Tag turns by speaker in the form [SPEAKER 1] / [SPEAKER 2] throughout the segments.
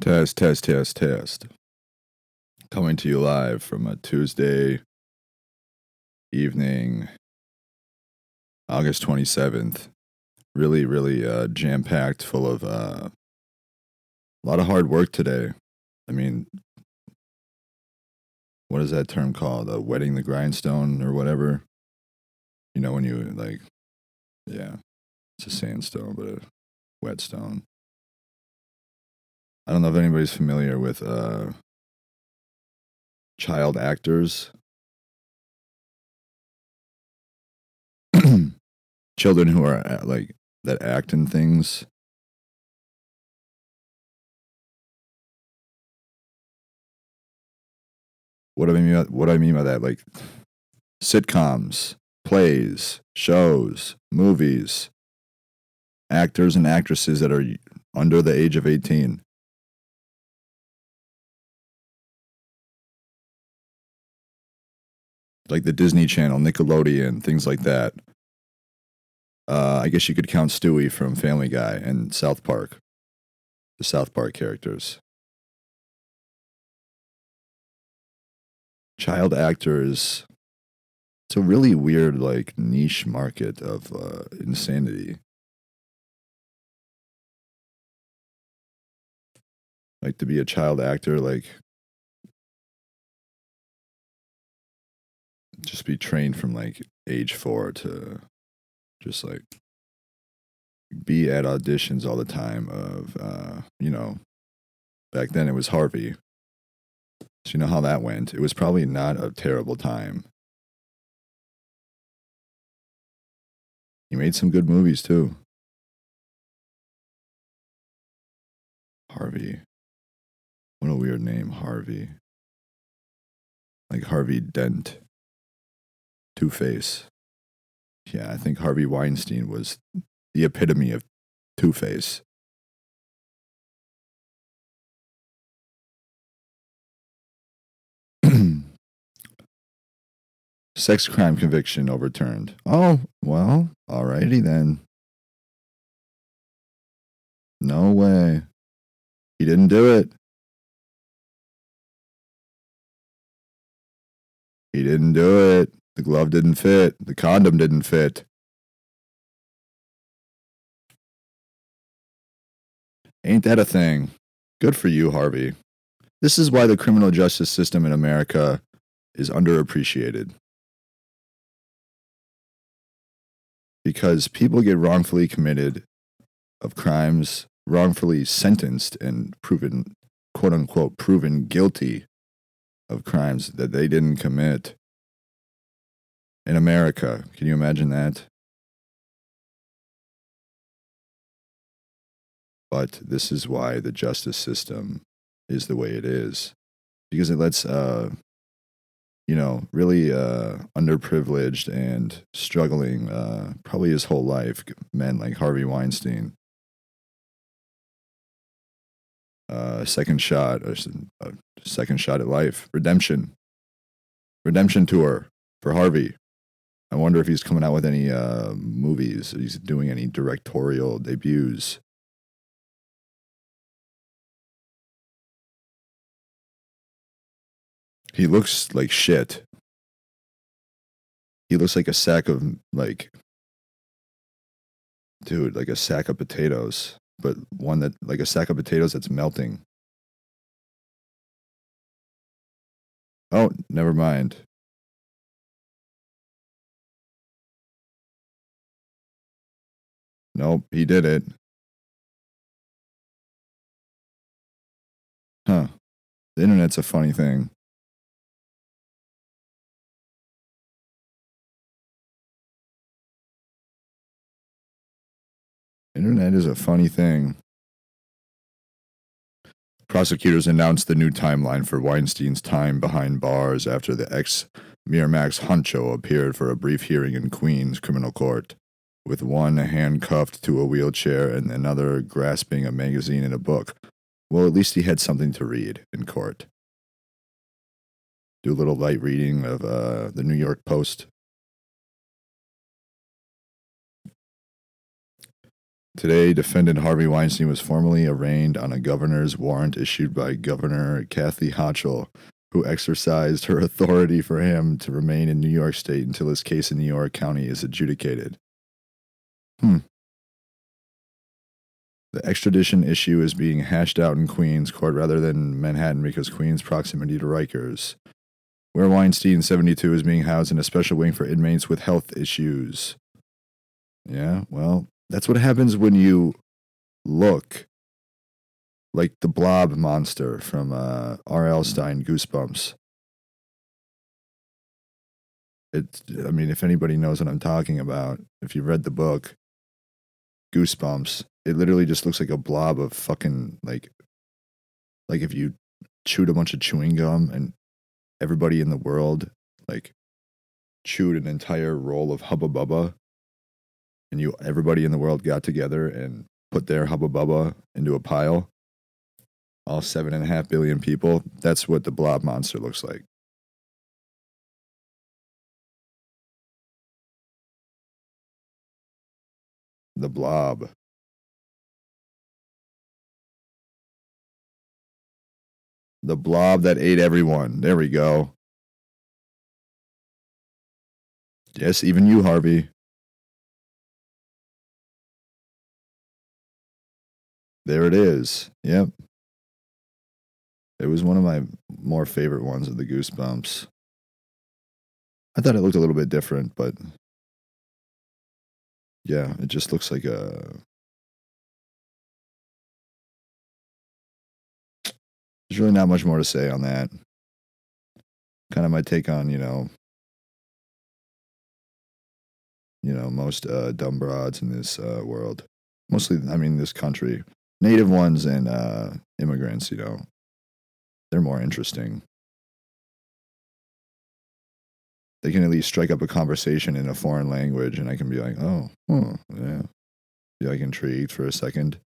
[SPEAKER 1] Test, test, test, test. Coming to you live from a Tuesday evening, August 27th. Really, really jam packed, full of a lot of hard work today. I mean, what is that term called? Wetting the grindstone or whatever? You know, when you yeah, it's a sandstone, but a whetstone. I don't know if anybody's familiar with child actors. Children who are that act in things. What I mean by that, like sitcoms, plays, shows, movies, actors and actresses that are under the age of 18. Like the Disney Channel, Nickelodeon, things like that. I guess you could count Stewie from Family Guy and South Park, the South Park characters. Child actors, it's a really weird, niche market of insanity. Like, to be a child actor, just be trained from, age 4 to just, be at auditions all the time of, back then it was Harvey. So you know how that went. It was probably not a terrible time. He made some good movies too. Harvey. What a weird name, Harvey. Like Harvey Dent. Two-Face. Yeah, I think Harvey Weinstein was the epitome of Two-Face. Sex crime conviction overturned. Oh, well, alrighty then. No way. He didn't do it. He didn't do it. The glove didn't fit. The condom didn't fit. Ain't that a thing? Good for you, Harvey. This is why the criminal justice system in America is underappreciated. Because people get wrongfully committed of crimes, wrongfully sentenced and proven, quote unquote, proven guilty of crimes that they didn't commit. In America, can you imagine that? But this is why the justice system is the way it is. Because it lets, really underprivileged and struggling, probably his whole life, men like Harvey Weinstein, a second shot at life, redemption tour for Harvey. I wonder if he's coming out with any movies. He's doing any directorial debuts. He looks like shit. He looks like a sack of like a sack of potatoes, but one that like a sack of potatoes that's melting. Oh, never mind. Nope, he did it. Huh. The internet's a funny thing. Internet is a funny thing. Prosecutors announced the new timeline for Weinstein's time behind bars after the ex-Miramax honcho appeared for a brief hearing in Queens criminal court, with one handcuffed to a wheelchair and another grasping a magazine and a book. Well, at least he had something to read in court. Do a little light reading of the New York Post. Today, defendant Harvey Weinstein was formally arraigned on a governor's warrant issued by Governor Kathy Hochul, who exercised her authority for him to remain in New York State until his case in New York County is adjudicated. The extradition issue is being hashed out in Queens court rather than Manhattan because Queens' proximity to Rikers, where Weinstein, 72, is being housed in a special wing for inmates with health issues. Yeah, well, that's what happens when you look like the blob monster from R.L. Stein Goosebumps. I mean, if anybody knows what I'm talking about, if you've read the book, Goosebumps, it literally just looks like a blob of fucking, like if you chewed a bunch of chewing gum and everybody in the world, like, chewed an entire roll of Hubba Bubba, and everybody in the world got together and put their Hubba Bubba into a pile, all 7.5 billion people, that's what the blob monster looks like. The blob. The blob that ate everyone. There we go. Yes, even you, Harvey. There it is. Yep. It was one of my more favorite ones of the Goosebumps. I thought it looked a little bit different, but yeah, it just looks like a... There's really not much more to say on that. Kind of my take on, most dumb broads in this world. Mostly, I mean, this country. Native ones and immigrants, they're more interesting. They can at least strike up a conversation in a foreign language, and I can be like, oh, yeah. Be like intrigued for a second.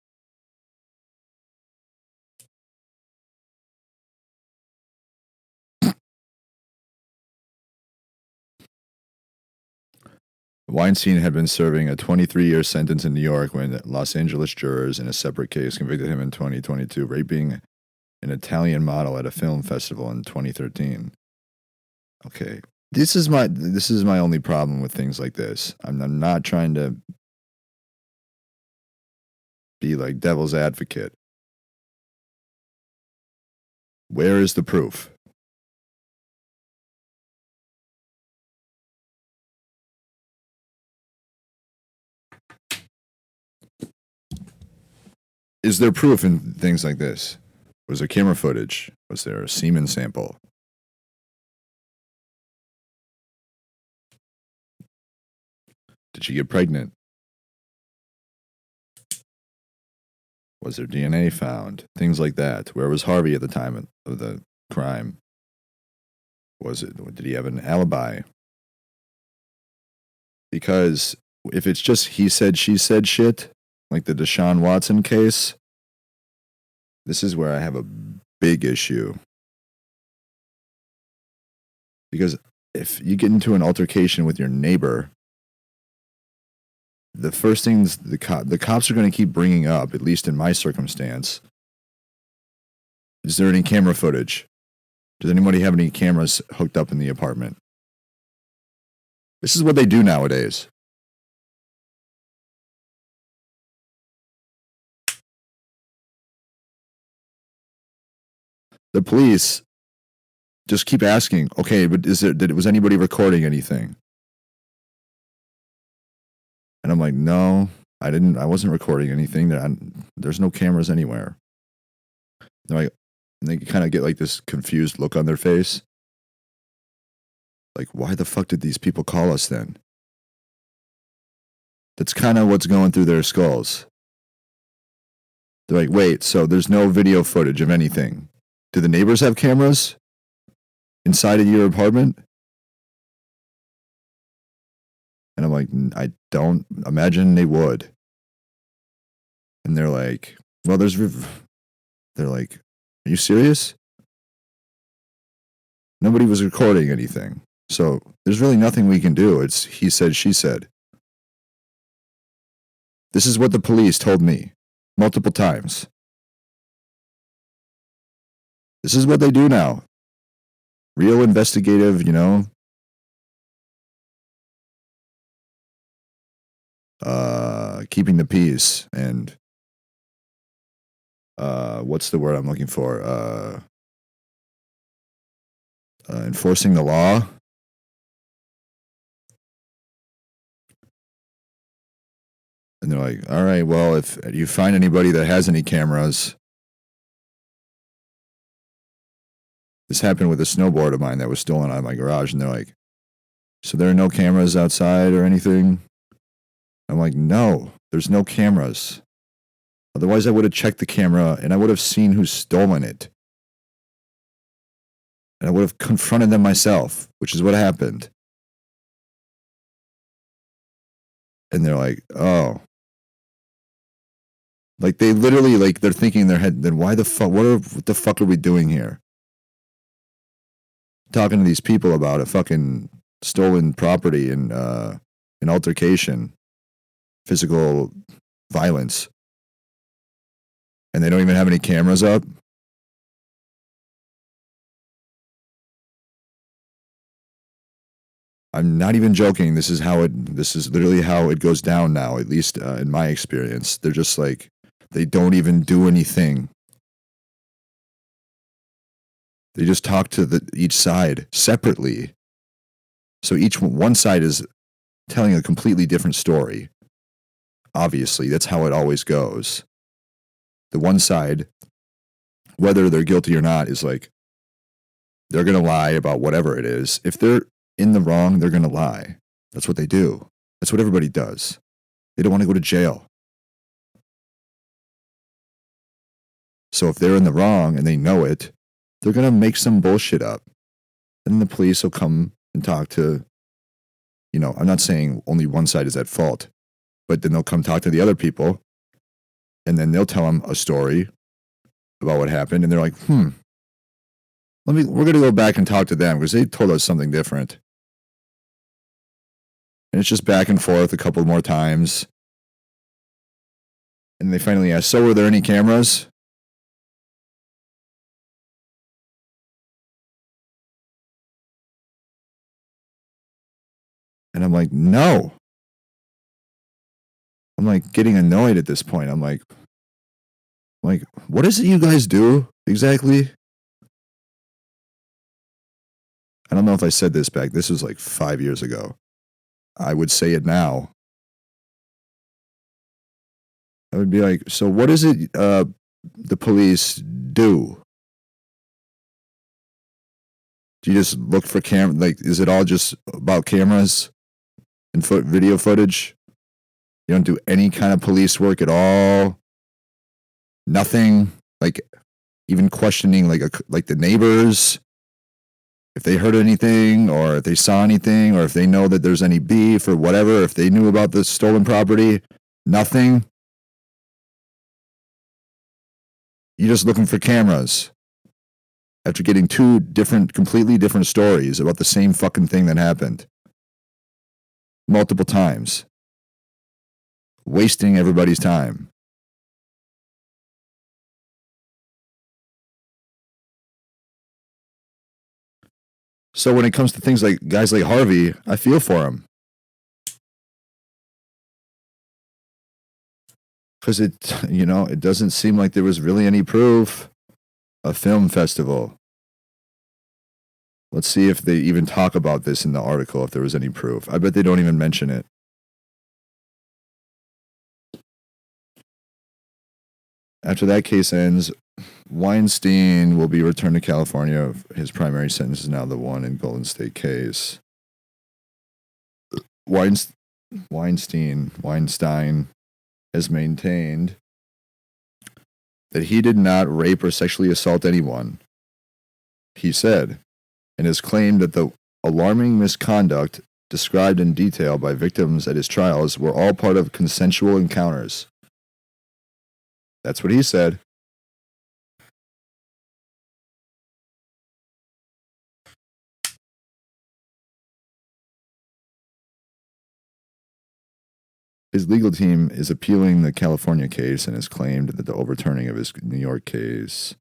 [SPEAKER 1] Weinstein had been serving a 23-year sentence in New York when Los Angeles jurors in a separate case convicted him in 2022, raping an Italian model at a film festival in 2013. Okay, this is my only problem with things like this. I'm not trying to be like devil's advocate. Where is the proof? Is there proof in things like this? Was there camera footage? Was there a semen sample? Did she get pregnant? Was there DNA found? Things like that. Where was Harvey at the time of the crime? Did he have an alibi? Because if it's just he said, she said shit, like the Deshaun Watson case, this is where I have a big issue. Because if you get into an altercation with your neighbor, the first things the cops are going to keep bringing up, at least in my circumstance, is there any camera footage? Does anybody have any cameras hooked up in the apartment? This is what they do nowadays. The police just keep asking, okay, but was anybody recording anything? And I'm like, no, I wasn't recording anything. There's no cameras anywhere. They're like, and they kind of get like this confused look on their face. Like, why the fuck did these people call us then? That's kind of what's going through their skulls. They're like, wait, so there's no video footage of anything. Do the neighbors have cameras inside of your apartment? And I'm like, I don't imagine they would. And they're like, well, they're like, are you serious? Nobody was recording anything. So there's really nothing we can do. It's he said, she said. This is what the police told me multiple times. This is what they do now. Real investigative, keeping the peace and what's the word I'm looking for? Enforcing the law. And they're like, all right, well, if you find anybody that has any cameras. This happened with a snowboard of mine that was stolen out of my garage, and they're like, so there are no cameras outside or anything? I'm like, no, there's no cameras. Otherwise, I would have checked the camera and I would have seen who's stolen it. And I would have confronted them myself, which is what happened. And they're like, oh. Like, they literally, like, they're thinking in their head, then why the fuck, what the fuck are we doing here? Talking to these people about a fucking stolen property and an altercation, physical violence. And they don't even have any cameras up. I'm not even joking. This is literally how it goes down now, at least in my experience. They're just like, they don't even do anything. They just talk to each side separately. So one side is telling a completely different story. Obviously, that's how it always goes. The one side, whether they're guilty or not, is like, they're going to lie about whatever it is. If they're in the wrong, they're going to lie. That's what they do. That's what everybody does. They don't want to go to jail. So if they're in the wrong and they know it, they're going to make some bullshit up. And the police will come and talk to, I'm not saying only one side is at fault, but then they'll come talk to the other people, and then they'll tell them a story about what happened, and they're like, we're going to go back and talk to them because they told us something different. And it's just back and forth a couple more times. And they finally ask, so were there any cameras? And I'm like, no. I'm like getting annoyed at this point. I'm like, what is it you guys do exactly? I don't know if I said this back. This was like 5 years ago. I would say it now. I would be like, so what is it the police do? Do you just look for like, is it all just about cameras and video footage? You don't do any kind of police work at all? Nothing? Like, even questioning like the neighbors, if they heard anything, or if they saw anything, or if they know that there's any beef or whatever, if they knew about the stolen property? Nothing? You're just looking for cameras after getting two completely different stories about the same fucking thing that happened multiple times, wasting everybody's time. So when it comes to things like guys like Harvey, I feel for him. Because it doesn't seem like there was really any proof. A film festival. Let's see if they even talk about this in the article, if there was any proof. I bet they don't even mention it. After that case ends, Weinstein will be returned to California. His primary sentence is now the one in Golden State case. Weinstein has maintained that he did not rape or sexually assault anyone, he said, and has claimed that the alarming misconduct described in detail by victims at his trials were all part of consensual encounters. That's what he said. His legal team is appealing the California case and has claimed that the overturning of his New York case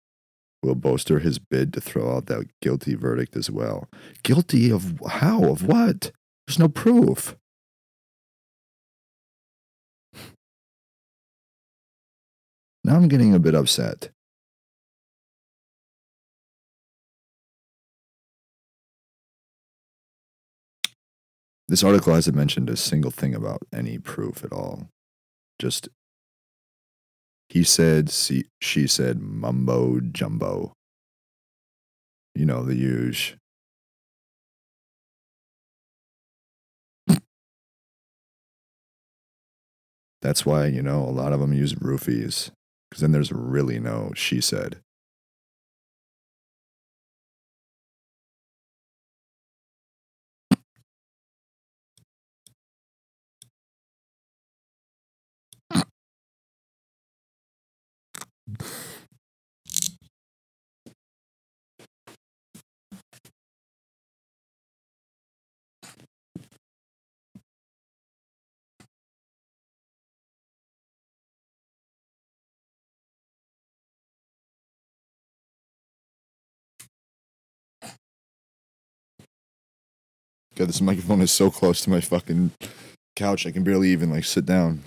[SPEAKER 1] will bolster his bid to throw out that guilty verdict as well. Guilty of how? Of what? There's no proof. Now I'm getting a bit upset. This article hasn't mentioned a single thing about any proof at all. Just he said, she said, mumbo jumbo. You know, the huge. That's why, you know, a lot of them use roofies. Because then there's really no she said. God, this microphone is so close to my fucking couch, I can barely even, like, sit down.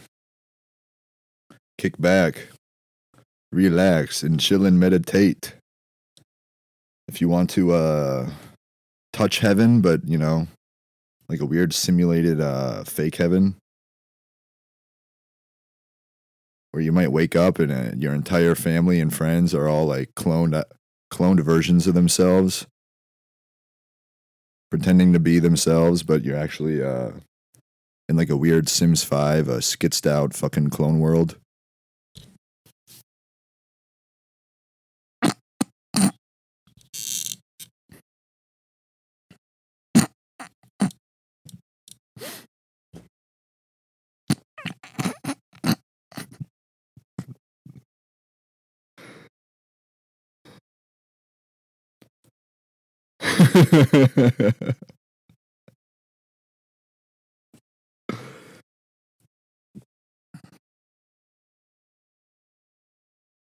[SPEAKER 1] Kick back. Relax and chill and meditate. If you want to, touch heaven, but, you know, like a weird simulated, fake heaven, where you might wake up and your entire family and friends are all, like, cloned versions of themselves, pretending to be themselves, but you're actually, in like a weird Sims 5, a skitzed out fucking clone world.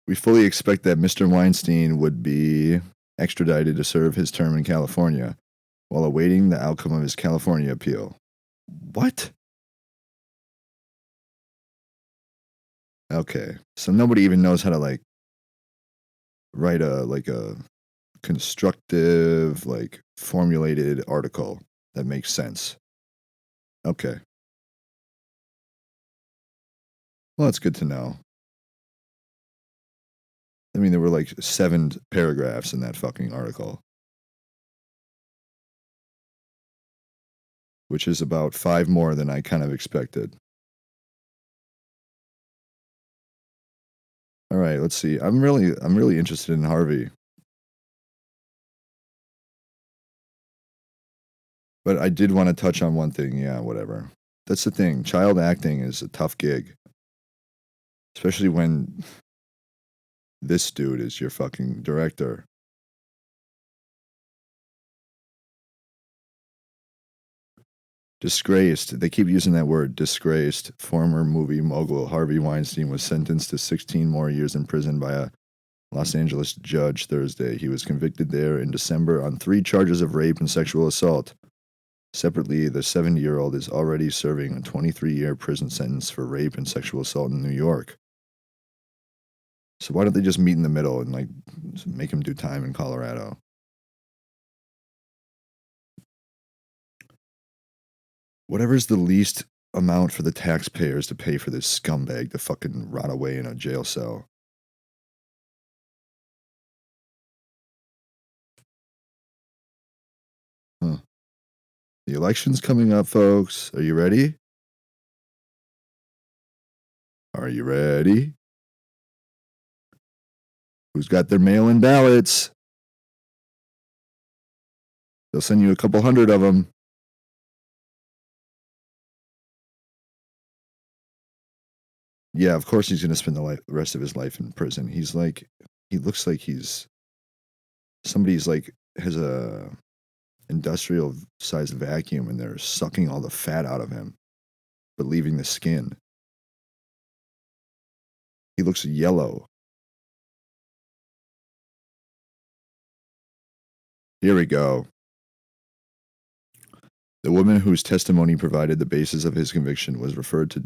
[SPEAKER 1] We fully expect that Mr. Weinstein would be extradited to serve his term in California while awaiting the outcome of his California appeal. What? Okay, so nobody even knows how to, like, write a constructive, like, formulated article that makes sense. Okay. Well, that's good to know. I mean, there were like 7 paragraphs in that fucking article, which is about 5 more than I kind of expected. All right, let's see. I'm really interested in Harvey. But I did want to touch on one thing. Yeah, whatever. That's the thing. Child acting is a tough gig, especially when this dude is your fucking director. Disgraced. They keep using that word, disgraced. Former movie mogul Harvey Weinstein was sentenced to 16 more years in prison by a Los Angeles judge Thursday. He was convicted there in December on 3 charges of rape and sexual assault. Separately, the 70-year-old is already serving a 23-year prison sentence for rape and sexual assault in New York. So why don't they just meet in the middle and, like, make him do time in Colorado? Whatever's the least amount for the taxpayers to pay for this scumbag to fucking rot away in a jail cell. Huh. The election's coming up, folks. Are you ready? Are you ready? Who's got their mail-in ballots? They'll send you a couple hundred of them. Yeah, of course he's going to spend the rest of his life in prison. He's like, he looks like he's somebody's like has a industrial sized vacuum and they're sucking all the fat out of him, but leaving the skin. He looks yellow. Here we go. The woman whose testimony provided the basis of his conviction was referred to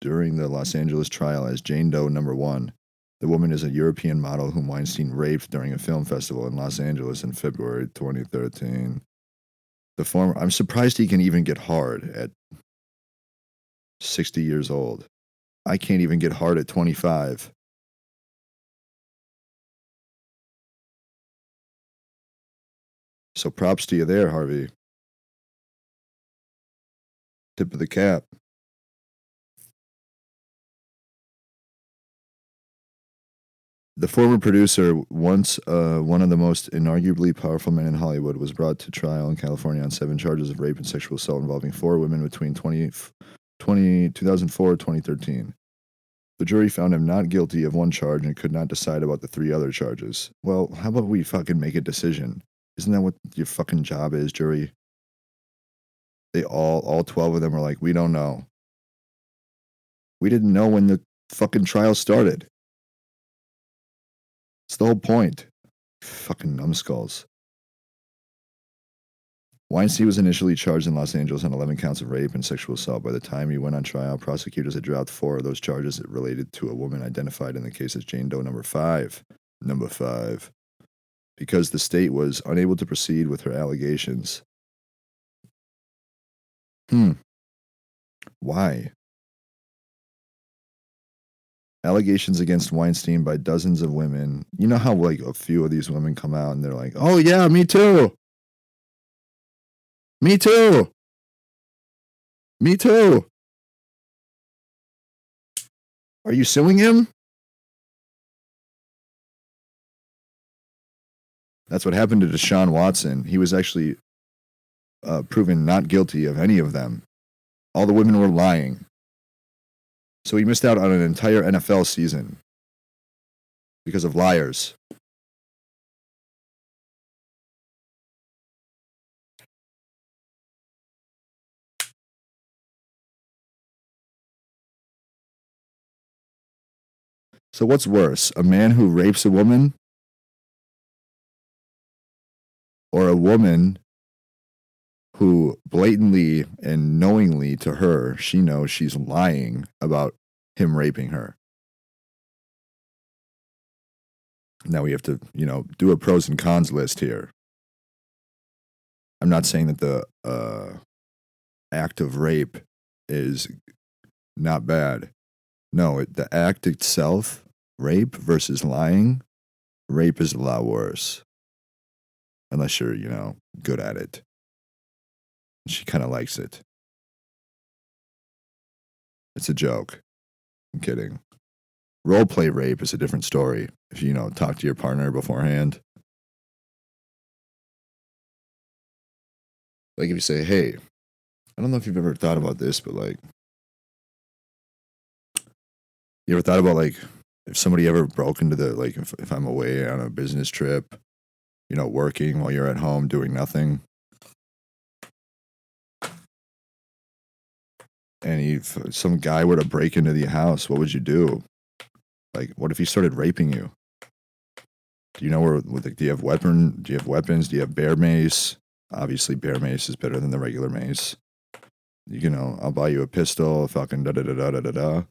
[SPEAKER 1] during the Los Angeles trial as Jane Doe Number 1. The woman is a European model whom Weinstein raped during a film festival in Los Angeles in February 2013. I'm surprised he can even get hard at 60 years old. I can't even get hard at 25. So props to you there, Harvey. Tip of the cap. The former producer, once one of the most inarguably powerful men in Hollywood, was brought to trial in California on 7 charges of rape and sexual assault involving 4 women between 2004 and 2013. The jury found him not guilty of 1 charge and could not decide about the 3 other charges. Well, how about we fucking make a decision? Isn't that what your fucking job is, jury? They all 12 of them were like, we don't know. We didn't know when the fucking trial started. It's the whole point. Fucking numbskulls. Weinstein was initially charged in Los Angeles on 11 counts of rape and sexual assault. By the time he went on trial, prosecutors had dropped 4 of those charges related to a woman identified in the case as Jane Doe Number 5. Number 5. Because the state was unable to proceed with her allegations. Why? Allegations against Weinstein by dozens of women. You know how, like, a few of these women come out and they're like, oh, yeah, me too. Me too. Me too. Are you suing him? That's what happened to Deshaun Watson. He was actually proven not guilty of any of them. All the women were lying. So he missed out on an entire NFL season because of liars. So what's worse, a man who rapes a woman or a woman who blatantly and knowingly to her, she knows she's lying about him raping her? Now we have to, do a pros and cons list here. I'm not saying that the act of rape is not bad. No, the act itself, rape versus lying, rape is a lot worse. Unless you're, good at it. She kind of likes it. It's a joke. I'm kidding. Role play rape is a different story. If you, talk to your partner beforehand. Like if you say, hey, I don't know if you've ever thought about this, but like, you ever thought about like, if somebody ever broke into if I'm away on a business trip, working while you're at home doing nothing, and if some guy were to break into the house, what would you do? Like, what if he started raping you? Do you know where? Do you have weapons? Do you have bear mace? Obviously, bear mace is better than the regular mace. I'll buy you a pistol. Fucking da da da da da da da.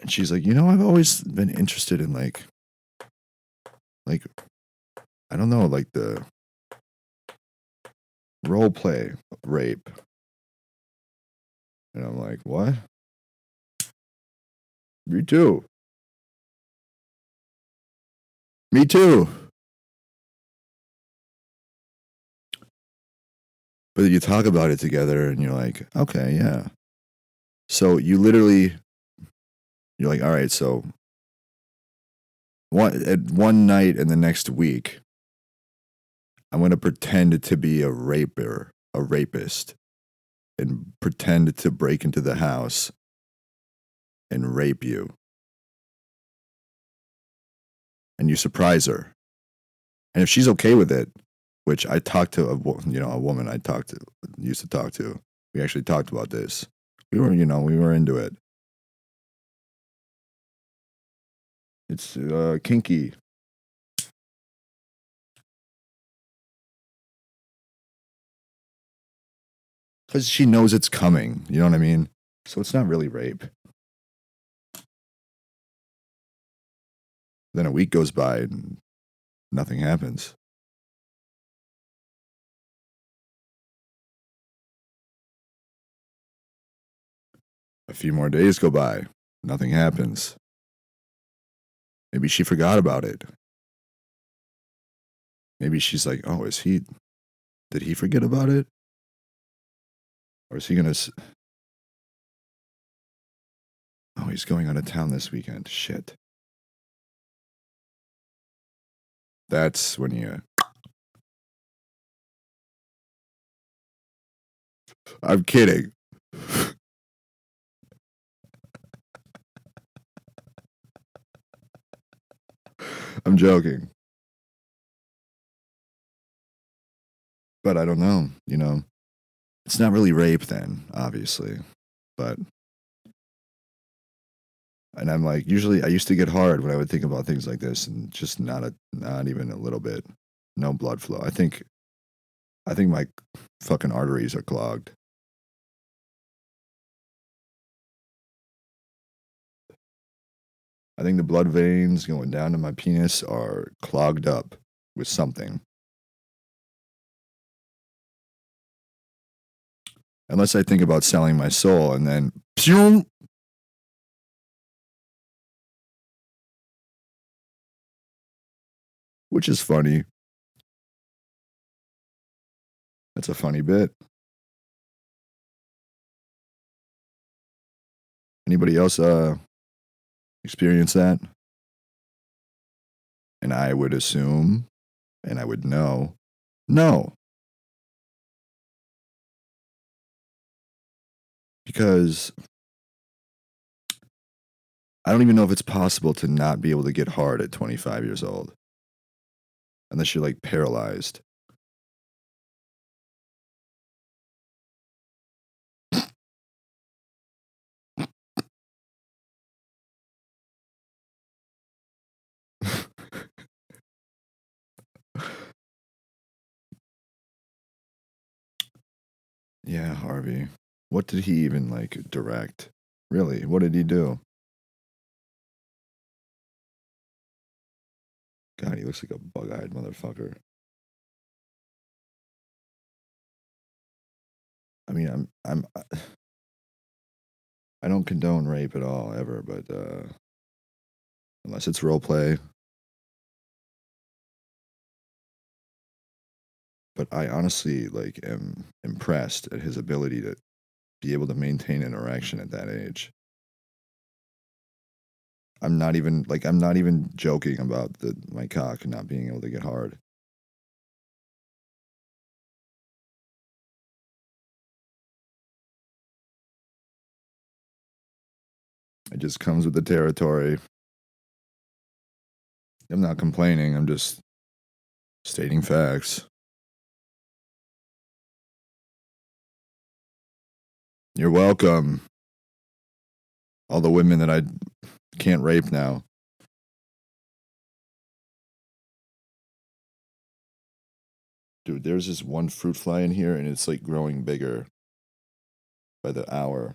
[SPEAKER 1] And she's like, I've always been interested in like, I don't know, like the role play rape. And I'm like, what? Me too. Me too. But you talk about it together and you're like, okay, yeah. So you're like, all right, so one night in the next week, I'm going to pretend to be a rapist, and pretend to break into the house and rape you. And you surprise her. And if she's okay with it, which I talked to a woman used to talk to. We actually talked about this. We were into it. It's kinky. Because she knows it's coming. You know what I mean? So it's not really rape. Then a week goes by and nothing happens. A few more days go by. Nothing happens. Maybe she forgot about it. Maybe she's like, oh, did he forget about it? Or is he going to, oh, he's going out of town this weekend. Shit. That's when you, I'm kidding. I'm joking. But I don't know, you know. It's not really rape then, obviously. But and I'm like, usually I used to get hard when I would think about things like this and just not even a little bit. No blood flow. I think my fucking arteries are clogged. I think the blood veins going down to my penis are clogged up with something. Unless I think about selling my soul and then pew, which is funny. That's a funny bit. Anybody else experience that? And I would assume and I would know. No. Because I don't even know if it's possible to not be able to get hard at 25 years old. Unless you're like paralyzed. Yeah, Harvey. What did he even like direct? Really? What did he do? God, he looks like a bug-eyed motherfucker. I mean, I don't condone rape at all ever, but unless it's role play. But I honestly like am impressed at his ability to be able to maintain an erection at that age. I'm not even joking about my cock not being able to get hard. It just comes with the territory. I'm not complaining. I'm just stating facts. You're welcome. All the women that I can't rape now. Dude, there's this one fruit fly in here and it's like growing bigger by the hour.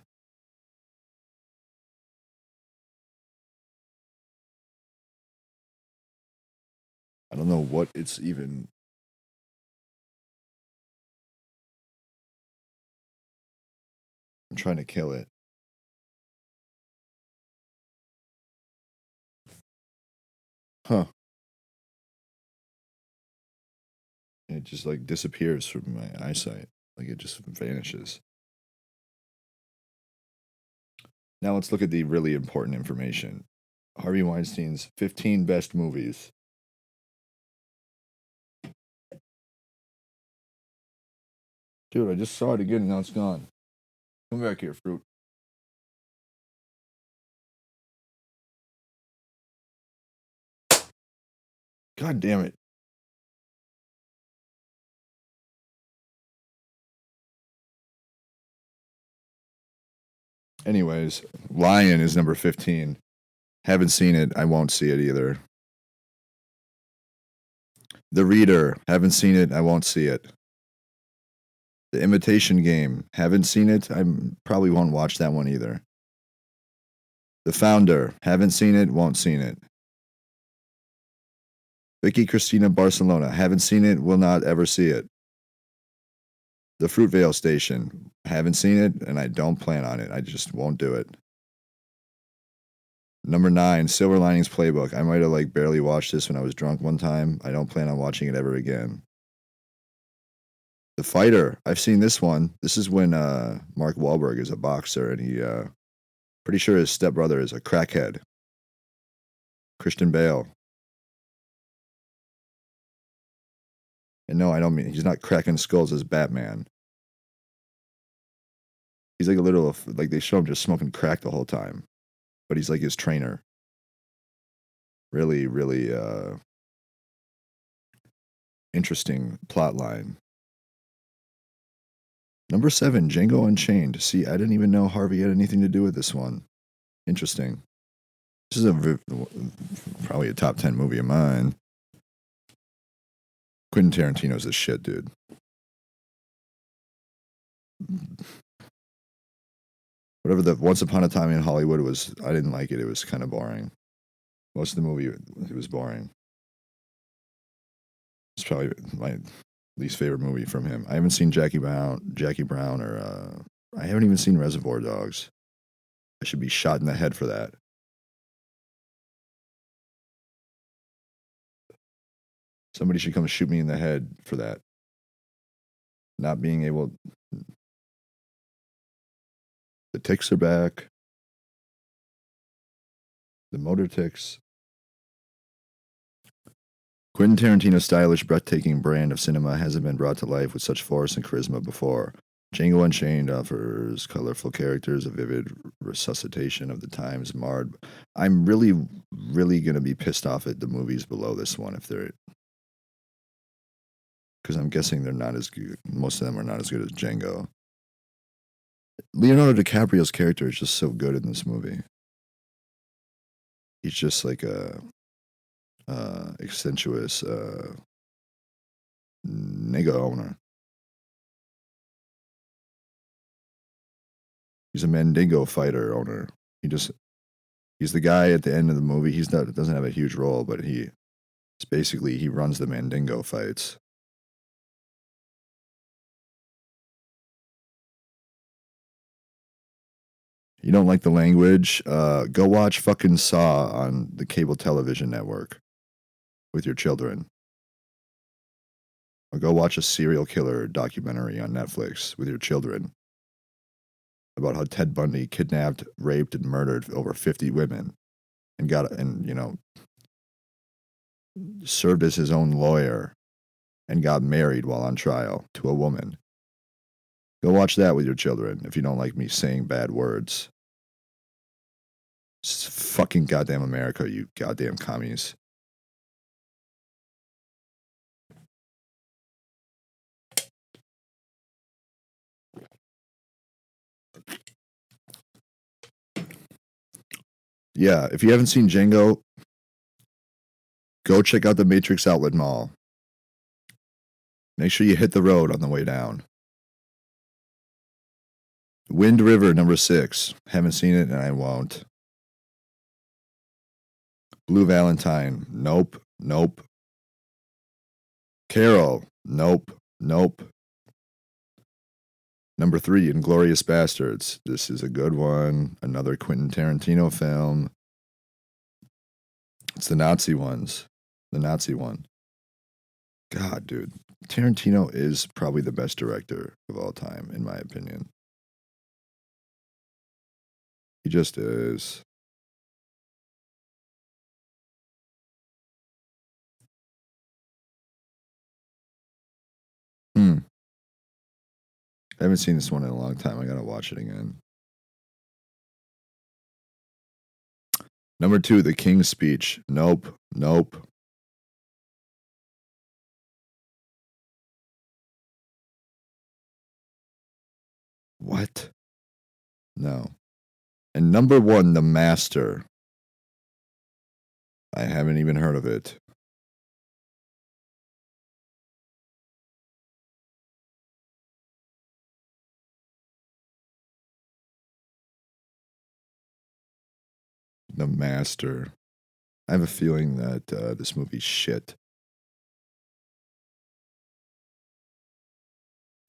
[SPEAKER 1] I don't know what it's even. I'm trying to kill it. Huh. And it just like disappears from my eyesight. Like it just vanishes. Now let's look at the really important information. Harvey Weinstein's 15 best movies. Dude, I just saw it again and now it's gone. Come back here, fruit. God damn it. Anyways, Lion is number 15. Haven't seen it. I won't see it either. The Reader. Haven't seen it. I won't see it. The Imitation Game. Haven't seen it. I probably won't watch that one either. The Founder. Haven't seen it. Won't seen it. Vicky Cristina Barcelona. Haven't seen it. Will not ever see it. The Fruitvale Station. Haven't seen it, and I don't plan on it. I just won't do it. Number 9, Silver Linings Playbook. I might have like barely watched this when I was drunk one time. I don't plan on watching it ever again. The Fighter. I've seen this one. This is when Mark Wahlberg is a boxer, and he pretty sure his stepbrother is a crackhead. Christian Bale. And no, I don't mean he's not cracking skulls as Batman. He's like a little like they show him just smoking crack the whole time, but he's like his trainer. Really, really interesting plot line. Number 7, Django Unchained. See, I didn't even know Harvey had anything to do with this one. Interesting. This is probably a top 10 movie of mine. Quentin Tarantino's a shit, dude. Whatever the Once Upon a Time in Hollywood was, I didn't like it. It was kind of boring. Most of the movie, it was boring. It's probably my least favorite movie from him. I haven't seen Jackie Brown, or I haven't even seen Reservoir Dogs. I should be shot in the head for that. Somebody should come shoot me in the head for that. Not being able. The ticks are back. The motor ticks. Quentin Tarantino's stylish, breathtaking brand of cinema hasn't been brought to life with such force and charisma before. Django Unchained offers colorful characters, a vivid resuscitation of the times marred. I'm really, really going to be pissed off at the movies below this one if they're. Because I'm guessing they're not as good. Most of them are not as good as Django. Leonardo DiCaprio's character is just so good in this movie. He's just like a eccentric nigga owner. He's a Mandingo fighter owner. He's the guy at the end of the movie. Doesn't have a huge role, but he runs the Mandingo fights. You don't like the language? Go watch fucking Saw on the cable television network with your children. Or go watch a serial killer documentary on Netflix with your children about how Ted Bundy kidnapped, raped, and murdered over 50 women and served as his own lawyer and got married while on trial to a woman. Go watch that with your children if you don't like me saying bad words. It's fucking goddamn America, you goddamn commies. Yeah, if you haven't seen Django, go check out the Matrix Outlet Mall. Make sure you hit the road on the way down. Wind River, number 6. Haven't seen it, and I won't. Blue Valentine. Nope. Carol. Nope. Number 3, Inglourious Bastards. This is a good one. Another Quentin Tarantino film. It's the Nazi ones. The Nazi one. God, dude. Tarantino is probably the best director of all time, in my opinion. He just is. I haven't seen this one in a long time. I gotta watch it again. Number 2, The King's Speech. Nope. What? No. And number 1, The Master. I haven't even heard of it. The Master. I have a feeling that this movie's shit.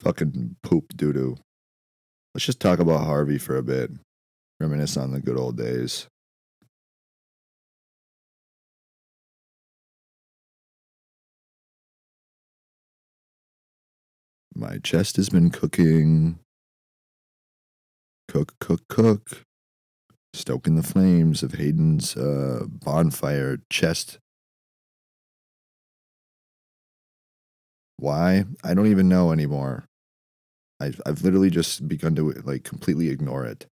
[SPEAKER 1] Fucking poop doo doo. Let's just talk about Harvey for a bit. Reminisce on the good old days. My chest has been cooking. Cook, cook, cook. Stoking the flames of Hayden's bonfire chest. Why? I don't even know anymore. I've literally just begun to like completely ignore it.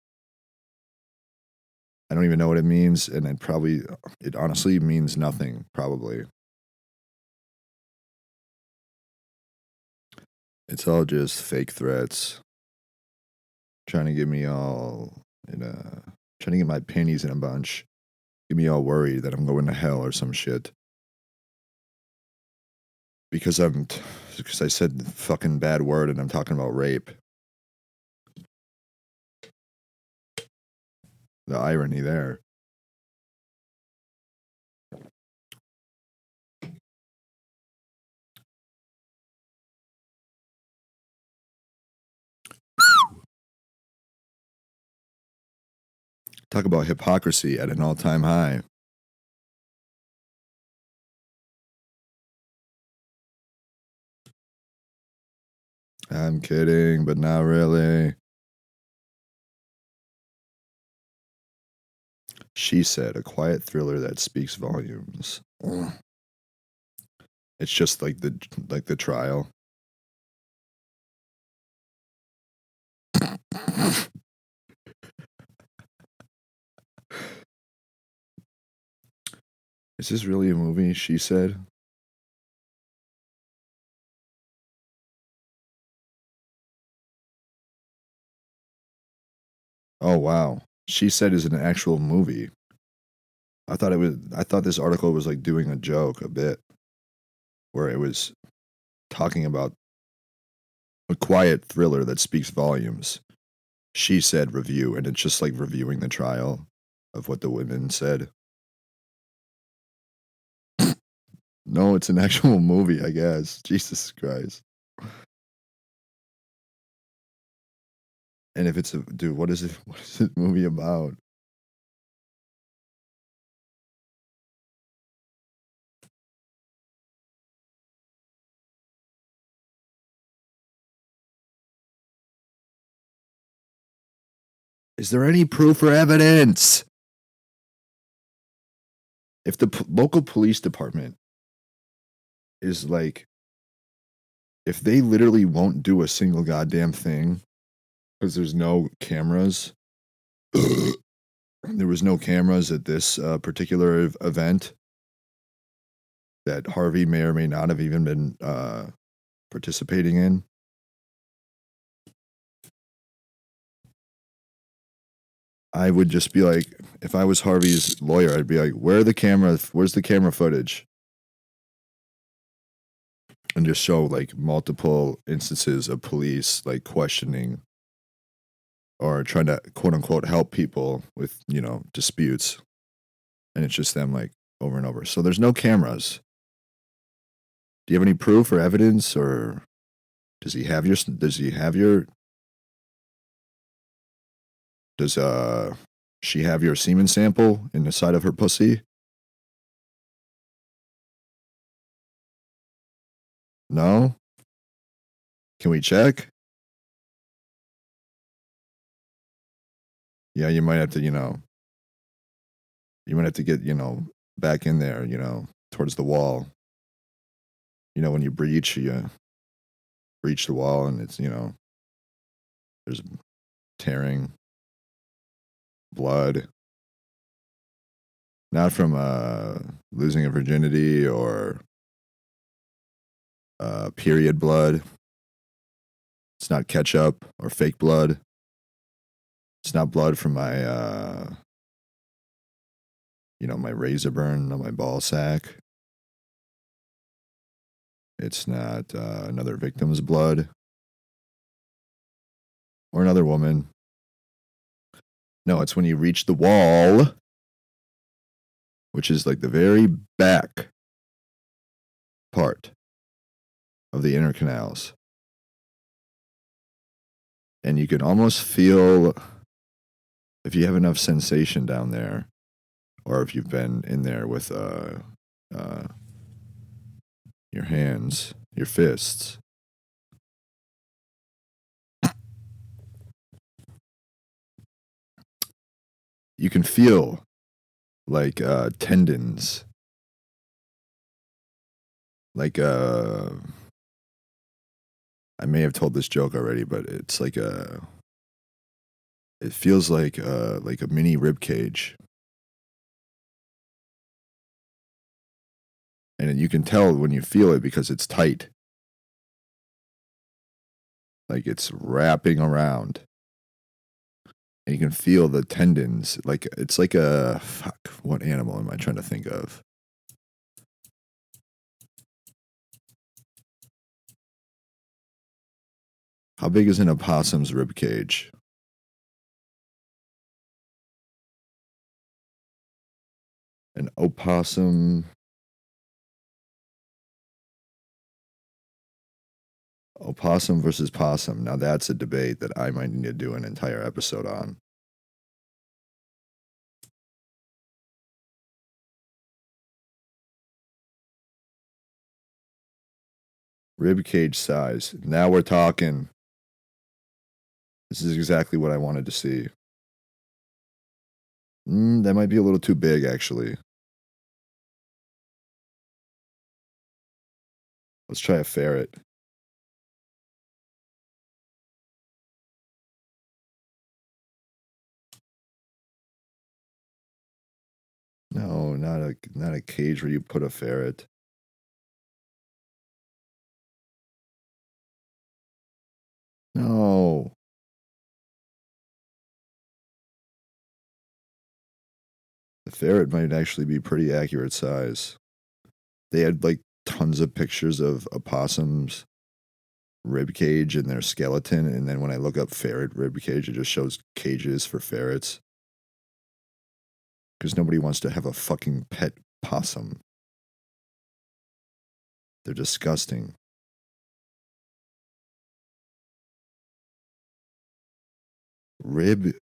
[SPEAKER 1] I don't even know what it means, and it honestly means nothing, probably. It's all just fake threats. Trying to get me all trying to get my panties in a bunch. Get me all worried that I'm going to hell or some shit. Because because I said the fucking bad word and I'm talking about rape. The irony there. Talk about hypocrisy at an all-time high. I'm kidding, but not really. She said, a quiet thriller that speaks volumes. It's just like the trial. Is this really a movie? She said. Oh wow. She said is an actual movie. I thought this article was like doing a joke a bit where it was talking about a quiet thriller that speaks volumes. She said review, and it's just like reviewing the trial of what the women said. No, it's an actual movie, I guess. Jesus Christ. And if it's a dude, what is it? What is this movie about? Is there any proof or evidence? If the local police department is like, if they literally won't do a single goddamn thing because there's no cameras, there was no cameras at this particular event that Harvey may or may not have even been participating in. I would just be like, if I was Harvey's lawyer, I'd be like, where's the camera footage? And just show like multiple instances of police like questioning or trying to quote unquote help people with, disputes. And it's just them like over and over. So there's no cameras. Do you have any proof or evidence, or does he have your does she have your semen sample in the side of her pussy? No? Can we check? Yeah, you might have to, you might have to get, back in there, towards the wall. When you breach the wall and it's, there's tearing, blood. Not from losing a virginity or period blood. It's not ketchup or fake blood. It's not blood from my my razor burn on my ball sack. It's not another victim's blood or another woman. No, it's when you reach the wall, which is like the very back part of the inner canals. And you can almost feel, if you have enough sensation down there, or if you've been in there with your hands, your fists, you can feel like tendons, like I may have told this joke already, but it's like it feels like a mini rib cage. And you can tell when you feel it because it's tight. Like it's wrapping around. And you can feel the tendons. Like it's like a fuck, what animal am I trying to think of? How big is an opossum's rib cage? An opossum. Opossum versus possum. Now that's a debate that I might need to do an entire episode on. Rib cage size. Now we're talking. This is exactly what I wanted to see. That might be a little too big, actually. Let's try a ferret. No, not a cage where you put a ferret. No. The ferret might actually be pretty accurate size. They had like tons of pictures of opossums rib cage and their skeleton, and then when I look up ferret rib cage, it just shows cages for ferrets. Because nobody wants to have a fucking pet possum. They're disgusting. Rib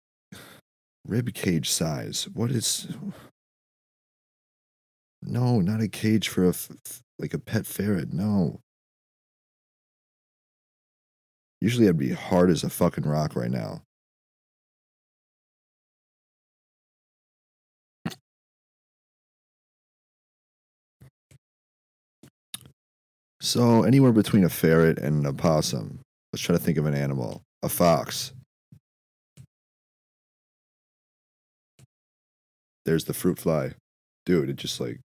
[SPEAKER 1] cage size. What is? No, not a cage for like a pet ferret. No. Usually I'd be hard as a fucking rock right now. So anywhere between a ferret and an opossum. Let's try to think of an animal. A fox. There's the fruit fly. Dude, it just like,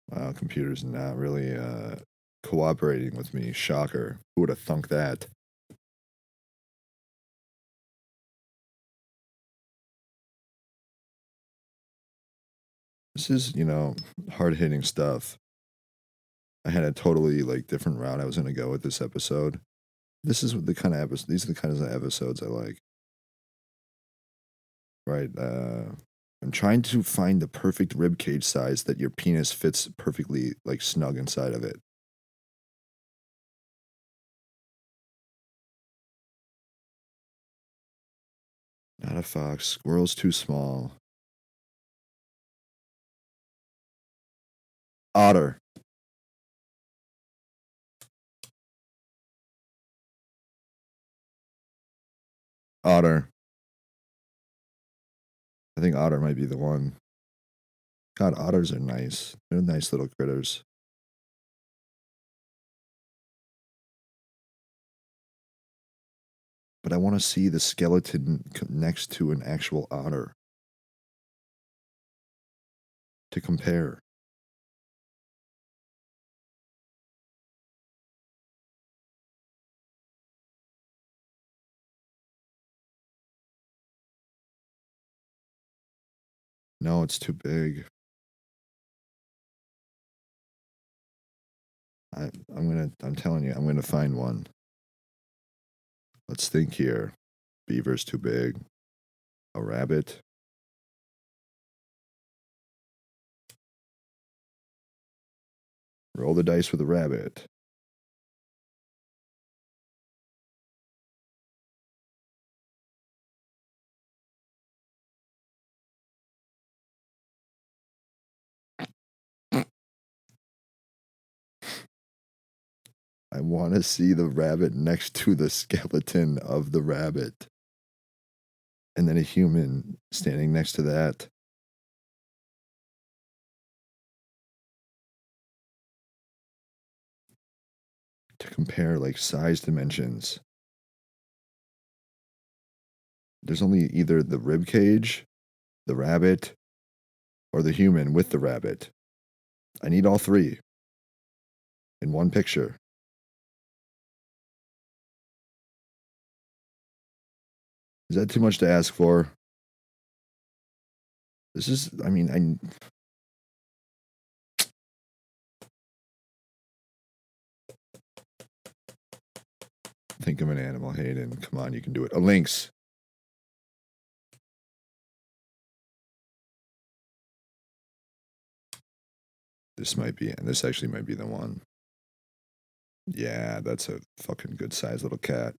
[SPEAKER 1] wow, computer's not really cooperating with me. Shocker. Who would have thunk that? This is, hard hitting stuff. I had a totally like different route I was gonna go with this episode. This is the kind of episode. These are the kinds of episodes I like. Right. I'm trying to find the perfect rib cage size that your penis fits perfectly, like snug inside of it. Not a fox. Squirrel's too small. Otter. Otter. I think otter might be the one. God, otters are nice. They're nice little critters. But I want to see the skeleton next to an actual otter to compare. No, it's too big. I'm telling you, I'm gonna find one. Let's think here. Beaver's too big. A rabbit. Roll the dice with a rabbit. I want to see the rabbit next to the skeleton of the rabbit. And then a human standing next to that. To compare like size dimensions. There's only either the rib cage, the rabbit, or the human with the rabbit. I need all three in one picture. Is that too much to ask for? This is, I mean, think of an animal, Hayden. Come on, you can do it. A lynx. This actually might be the one. Yeah, that's a fucking good sized little cat.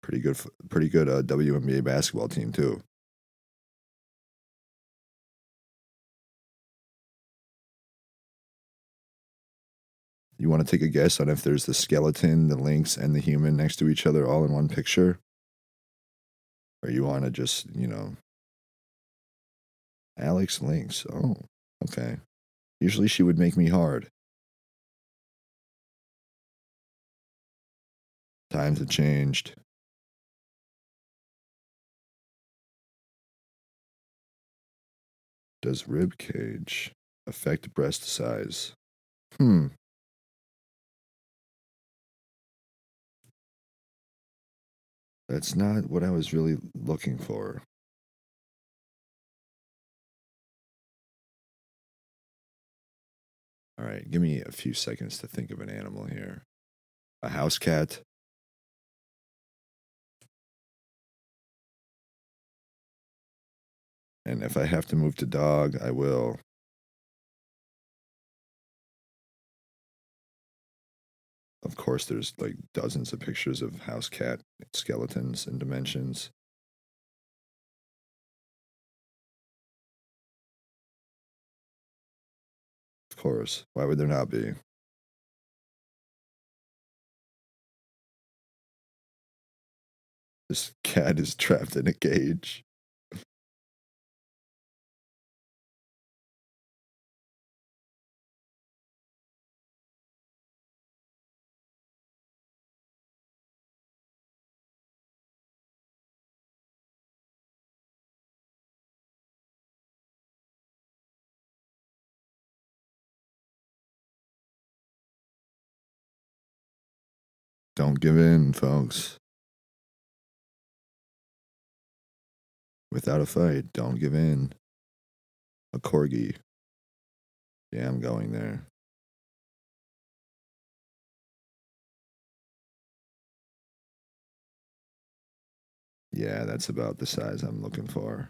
[SPEAKER 1] Pretty good WNBA basketball team too. You want to take a guess on if there's the skeleton, the lynx, and the human next to each other all in one picture? Or you want to just, Alex Lynx. Oh, okay. Usually she would make me hard. Times have changed. Does rib cage affect breast size? That's not what I was really looking for. All right, give me a few seconds to think of an animal here. A house cat. And if I have to move to dog, I will. Of course, there's like dozens of pictures of house cat skeletons and dimensions. Of course. Why would there not be? This cat is trapped in a cage. Don't give in, folks. Without a fight, don't give in. A corgi. Yeah, I'm going there. Yeah, that's about the size I'm looking for.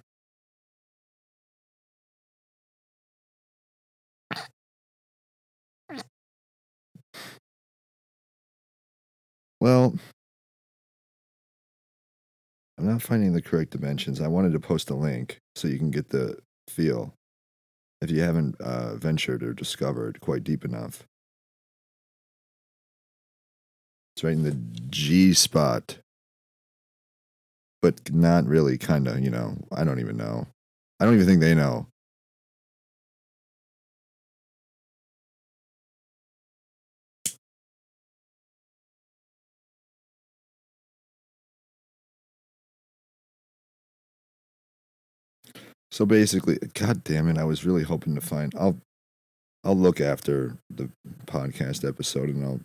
[SPEAKER 1] Well, I'm not finding the correct dimensions. I wanted to post a link so you can get the feel if you haven't ventured or discovered quite deep enough. It's right in the G spot, but not really, kind of, I don't even know. I don't even think they know. So basically, god damn it, I was really hoping to find. I'll look after the podcast episode and I'll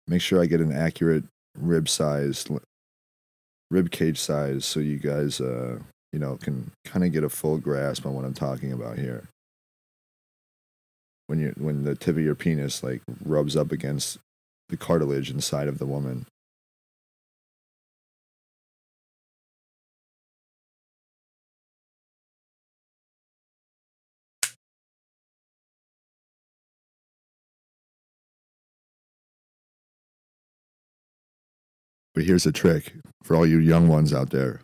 [SPEAKER 1] make sure I get an accurate rib size rib cage size so you guys, can kind of get a full grasp on what I'm talking about here. When the tip of your penis like rubs up against the cartilage inside of the woman. But here's a trick for all you young ones out there.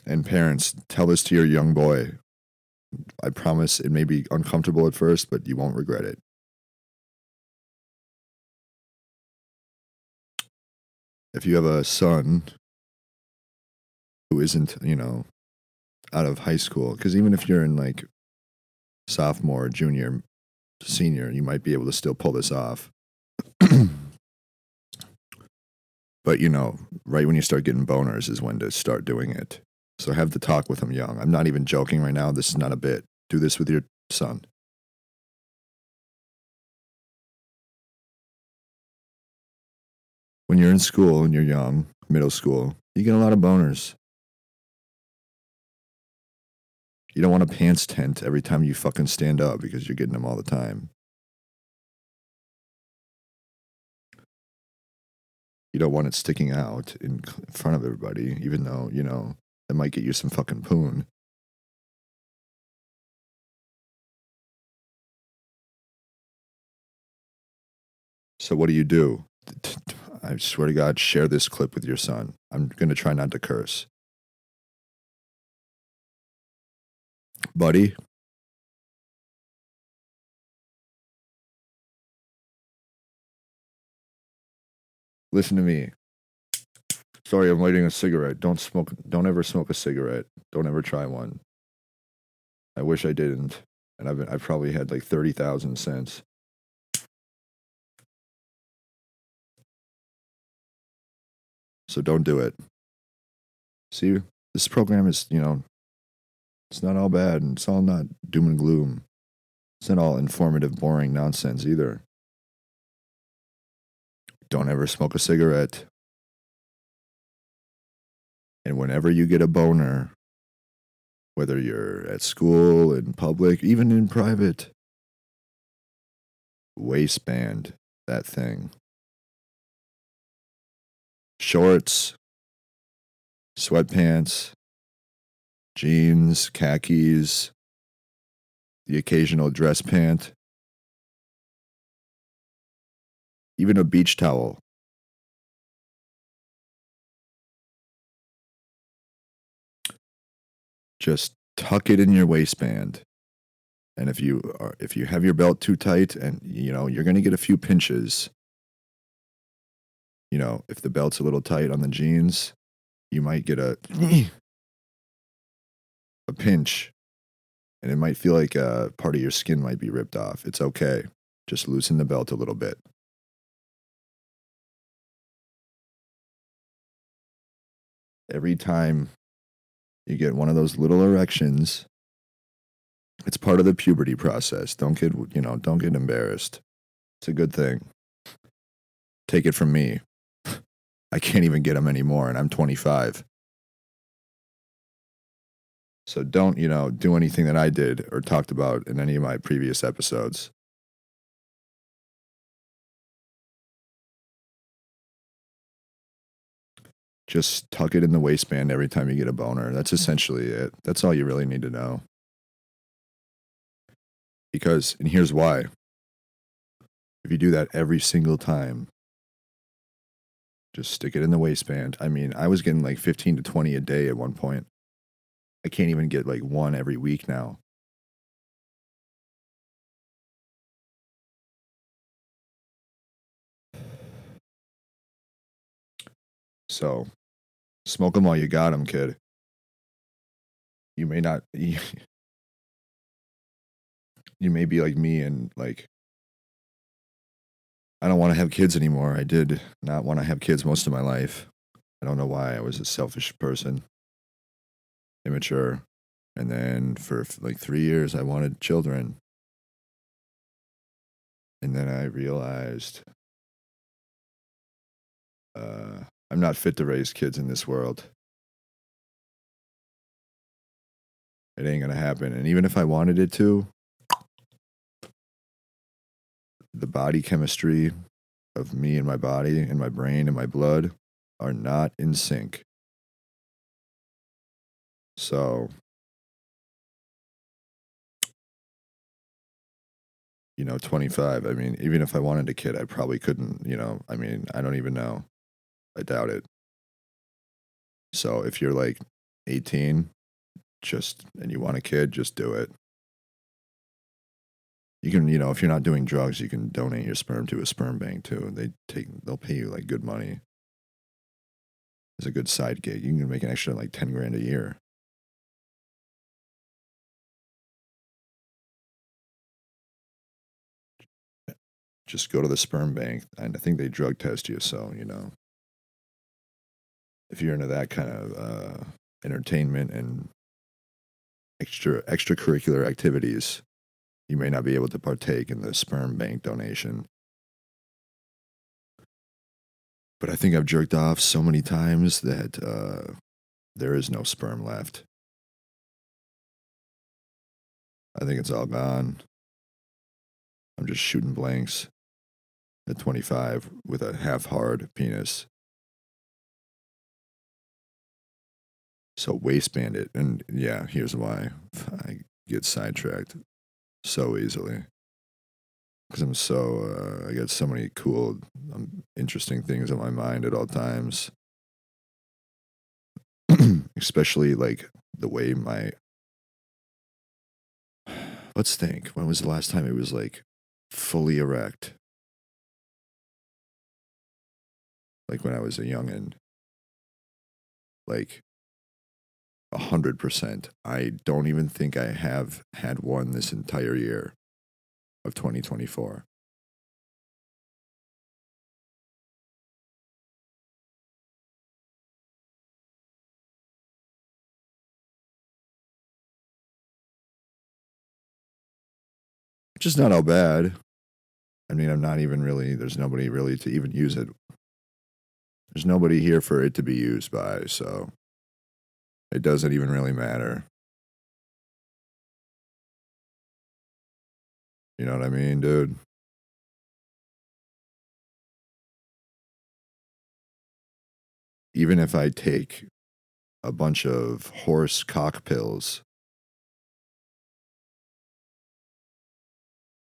[SPEAKER 1] And parents, tell this to your young boy. I promise it may be uncomfortable at first, but you won't regret it. If you have a son who isn't, out of high school, because even if you're in like sophomore, junior, senior, you might be able to still pull this off. But, right when you start getting boners is when to start doing it. So have the talk with them young. I'm not even joking right now. This is not a bit. Do this with your son. When you're in school and you're young, middle school, you get a lot of boners. You don't want a pants tent every time you fucking stand up because you're getting them all the time. You don't want it sticking out in front of everybody, even though, it might get you some fucking poon. So what do? I swear to God, share this clip with your son. I'm going to try not to curse. Buddy, listen to me. Sorry, I'm lighting a cigarette. Don't ever smoke a cigarette. Don't ever try one. I wish I didn't. And I've probably had like 30,000 cents. So don't do it. See, this program is, it's not all bad and it's all not doom and gloom. It's not all informative, boring nonsense either. Don't ever smoke a cigarette. And whenever you get a boner, whether you're at school, in public, even in private, waistband that thing. Shorts, sweatpants, jeans, khakis, the occasional dress pant, even a beach towel. Just tuck it in your waistband. And if you have your belt too tight and you're going to get a few pinches. If the belt's a little tight on the jeans, you might get a pinch. And it might feel like part of your skin might be ripped off. It's okay. Just loosen the belt a little bit. Every time you get one of those little erections, it's part of the puberty process. Don't get embarrassed. It's a good thing. Take it from me. I can't even get them anymore, and I'm 25. So don't, do anything that I did or talked about in any of my previous episodes. Just tuck it in the waistband every time you get a boner. That's essentially it. That's all you really need to know. And here's why. If you do that every single time, just stick it in the waistband. I mean, I was getting like 15 to 20 a day at one point. I can't even get like one every week now. So, smoke them while you got them, kid. You may not, you may be like me and like, I don't want to have kids anymore. I did not want to have kids most of my life. I don't know why. I was a selfish person, immature. And then for like 3 years, I wanted children. And then I realized I'm not fit to raise kids in this world. It ain't gonna happen. And even if I wanted it to, the body chemistry of me and my body and my brain and my blood are not in sync. So, 25. I mean, even if I wanted a kid, I probably couldn't, I mean, I don't even know. I doubt it. So if you're like 18, and you want a kid, just do it. You can, if you're not doing drugs, you can donate your sperm to a sperm bank too. They'll pay you like good money. It's a good side gig. You can make an extra like 10 grand a year. Just go to the sperm bank, and I think they drug test you. So, if you're into that kind of entertainment and extracurricular activities, you may not be able to partake in the sperm bank donation. But I think I've jerked off so many times that there is no sperm left. I think it's all gone. I'm just shooting blanks at 25 with a half-hard penis. So waistband it. And yeah, here's why. I get sidetracked so easily. Because I got so many cool, interesting things on my mind at all times. Especially like the way let's think. When was the last time it was like fully erect? Like when I was a youngin'. Like 100%. I don't even think I have had one this entire year of 2024. Which is not all bad. I mean, there's nobody really to even use it. There's nobody here for it to be used by, so it doesn't even really matter. You know what I mean, dude? Even if I take a bunch of horse cock pills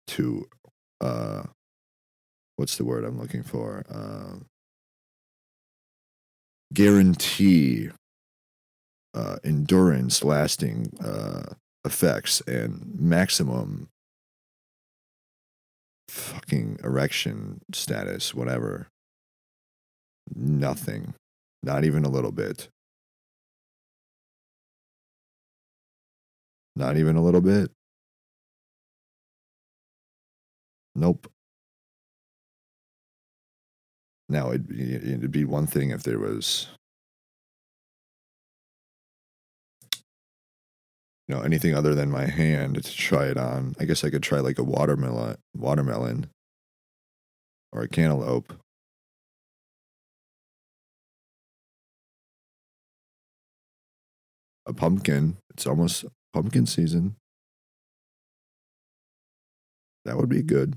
[SPEAKER 1] to, what's the word I'm looking for? Guarantee endurance, lasting effects, and maximum fucking erection status, whatever. Nothing. Not even a little bit. Not even a little bit. Nope. Now, it'd be one thing if there was, anything other than my hand to try it on. I guess I could try like a watermelon or a cantaloupe. A pumpkin. It's almost pumpkin season. That would be good.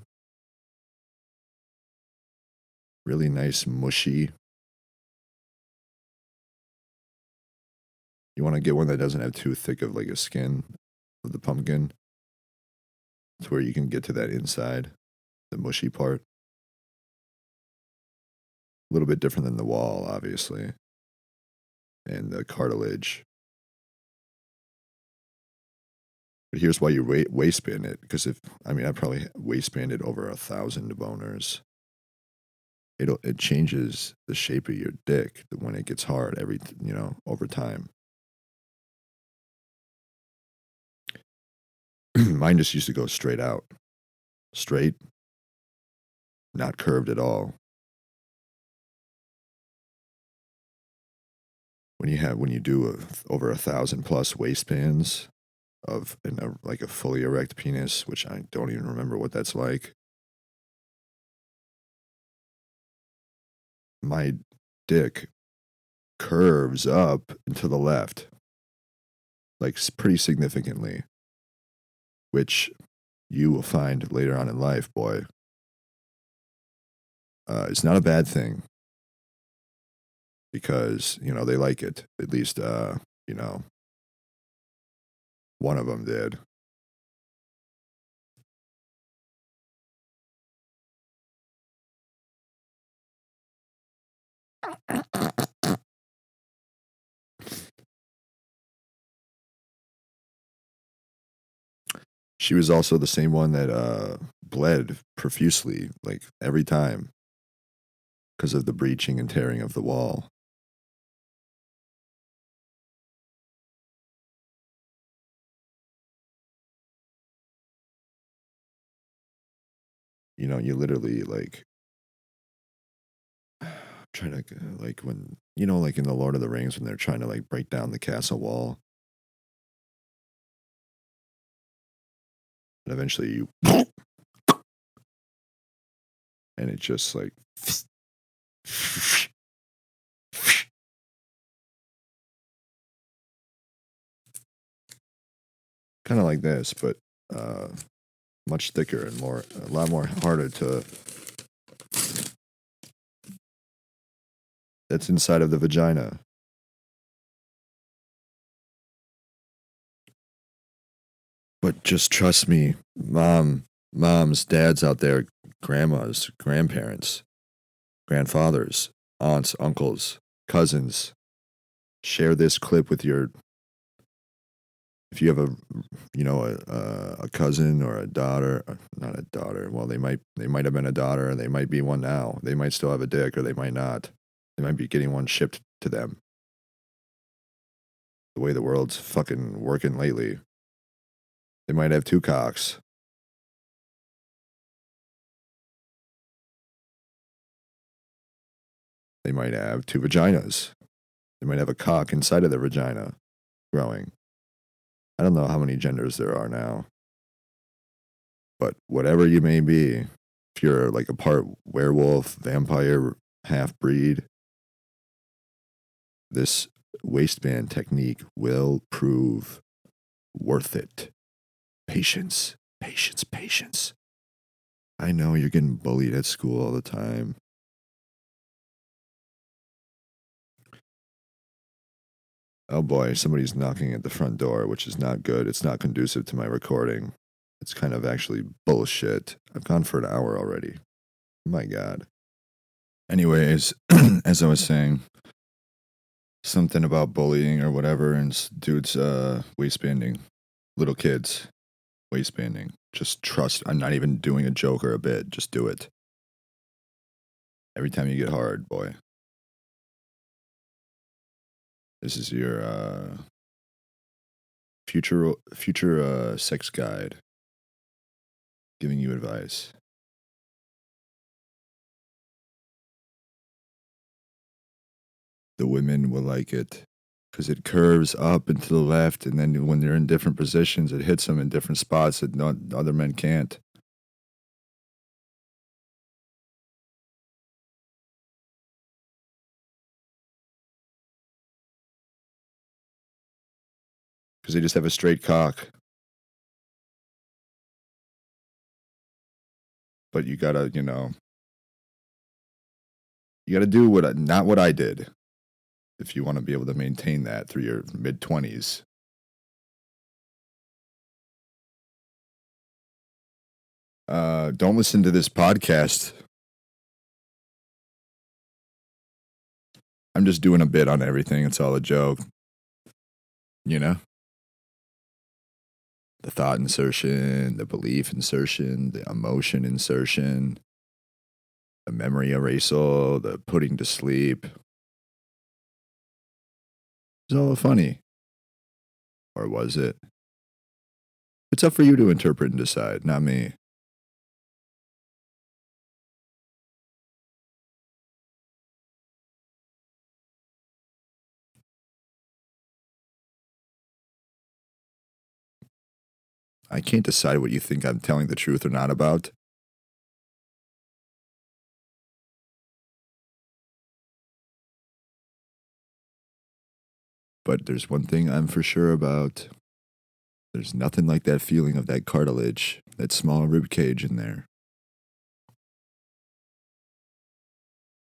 [SPEAKER 1] Really nice, mushy. You want to get one that doesn't have too thick of like a skin of the pumpkin. To where you can get to that inside, the mushy part. A little bit different than the wall, obviously. And the cartilage. But here's why you waistband it. Because I probably waistbanded over 1,000 boners. It changes the shape of your dick when it gets hard over time. Mine just used to go straight out. Straight. Not curved at all. When you do over 1,000 plus waistbands of like a fully erect penis, which I don't even remember what that's like. My dick curves up and to the left, like pretty significantly, which you will find later on in life, boy. It's not a bad thing because, they like it. At least, one of them did. She was also the same one that bled profusely, like every time, because of the breaching and tearing of the wall. You literally like trying to like when like in the Lord of the Rings when they're trying to like break down the castle wall, and eventually you and it just like kind of like this, but much thicker and a lot more harder to. That's inside of the vagina. But just trust me, moms, dads out there, grandmas, grandparents, grandfathers, aunts, uncles, cousins. Share this clip with if you have a cousin or a daughter, not a daughter. Well, they might have been a daughter, they might be one now. They might still have a dick, or they might not. They might be getting one shipped to them. The way the world's fucking working lately, they might have two cocks. They might have two vaginas. They might have a cock inside of their vagina growing. I don't know how many genders there are now. But whatever you may be, if you're like a part werewolf, vampire, half breed, this waistband technique will prove worth it. Patience, patience, patience. I know you're getting bullied at school all the time. Oh boy, somebody's knocking at the front door, which is not good. It's not conducive to my recording. It's kind of actually bullshit. I've gone for an hour already. My God. Anyways, as I was saying, something about bullying or whatever, and dudes waistbanding little kids, waistbanding. Just trust. I'm not even doing a joke or a bit. Just do it. Every time you get hard, boy. This is your future sex guide giving you advice. The women will like it because it curves up and to the left, and then when they're in different positions, it hits them in different spots that other men can't. Because they just have a straight cock. But you gotta do not what I did if you want to be able to maintain that through your mid-20s. Don't listen to this podcast. I'm just doing a bit on everything. It's all a joke. The thought insertion, the belief insertion, the emotion insertion, the memory erasal, the putting to sleep. It's all funny. Or was it? It's up for you to interpret and decide, not me. I can't decide what you think I'm telling the truth or not about. But there's one thing I'm for sure about. There's nothing like that feeling of that cartilage, that small rib cage in there.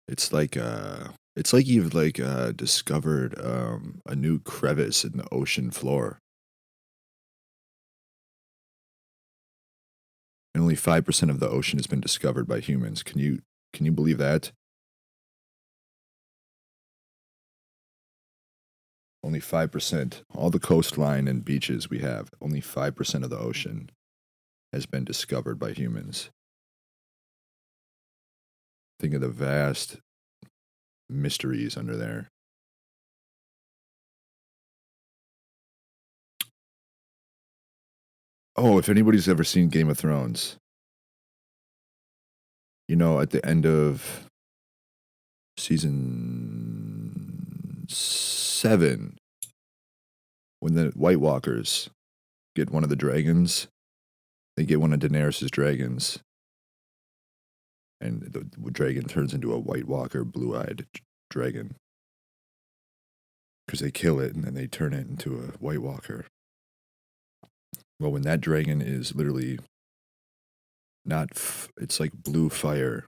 [SPEAKER 1] It's like you've discovered a new crevice in the ocean floor. And only 5% of the ocean has been discovered by humans. Can you believe that? Only 5%. All the coastline and beaches we have, only 5% of the ocean has been discovered by humans. Think of the vast mysteries under there. Oh, if anybody's ever seen Game of Thrones, at the end of season 7, when the White Walkers get one of the dragons, they get one of Daenerys' dragons, and the dragon turns into a White Walker, blue-eyed dragon. Because they kill it and then they turn it into a White Walker. Well, when that dragon is literally it's like blue fire.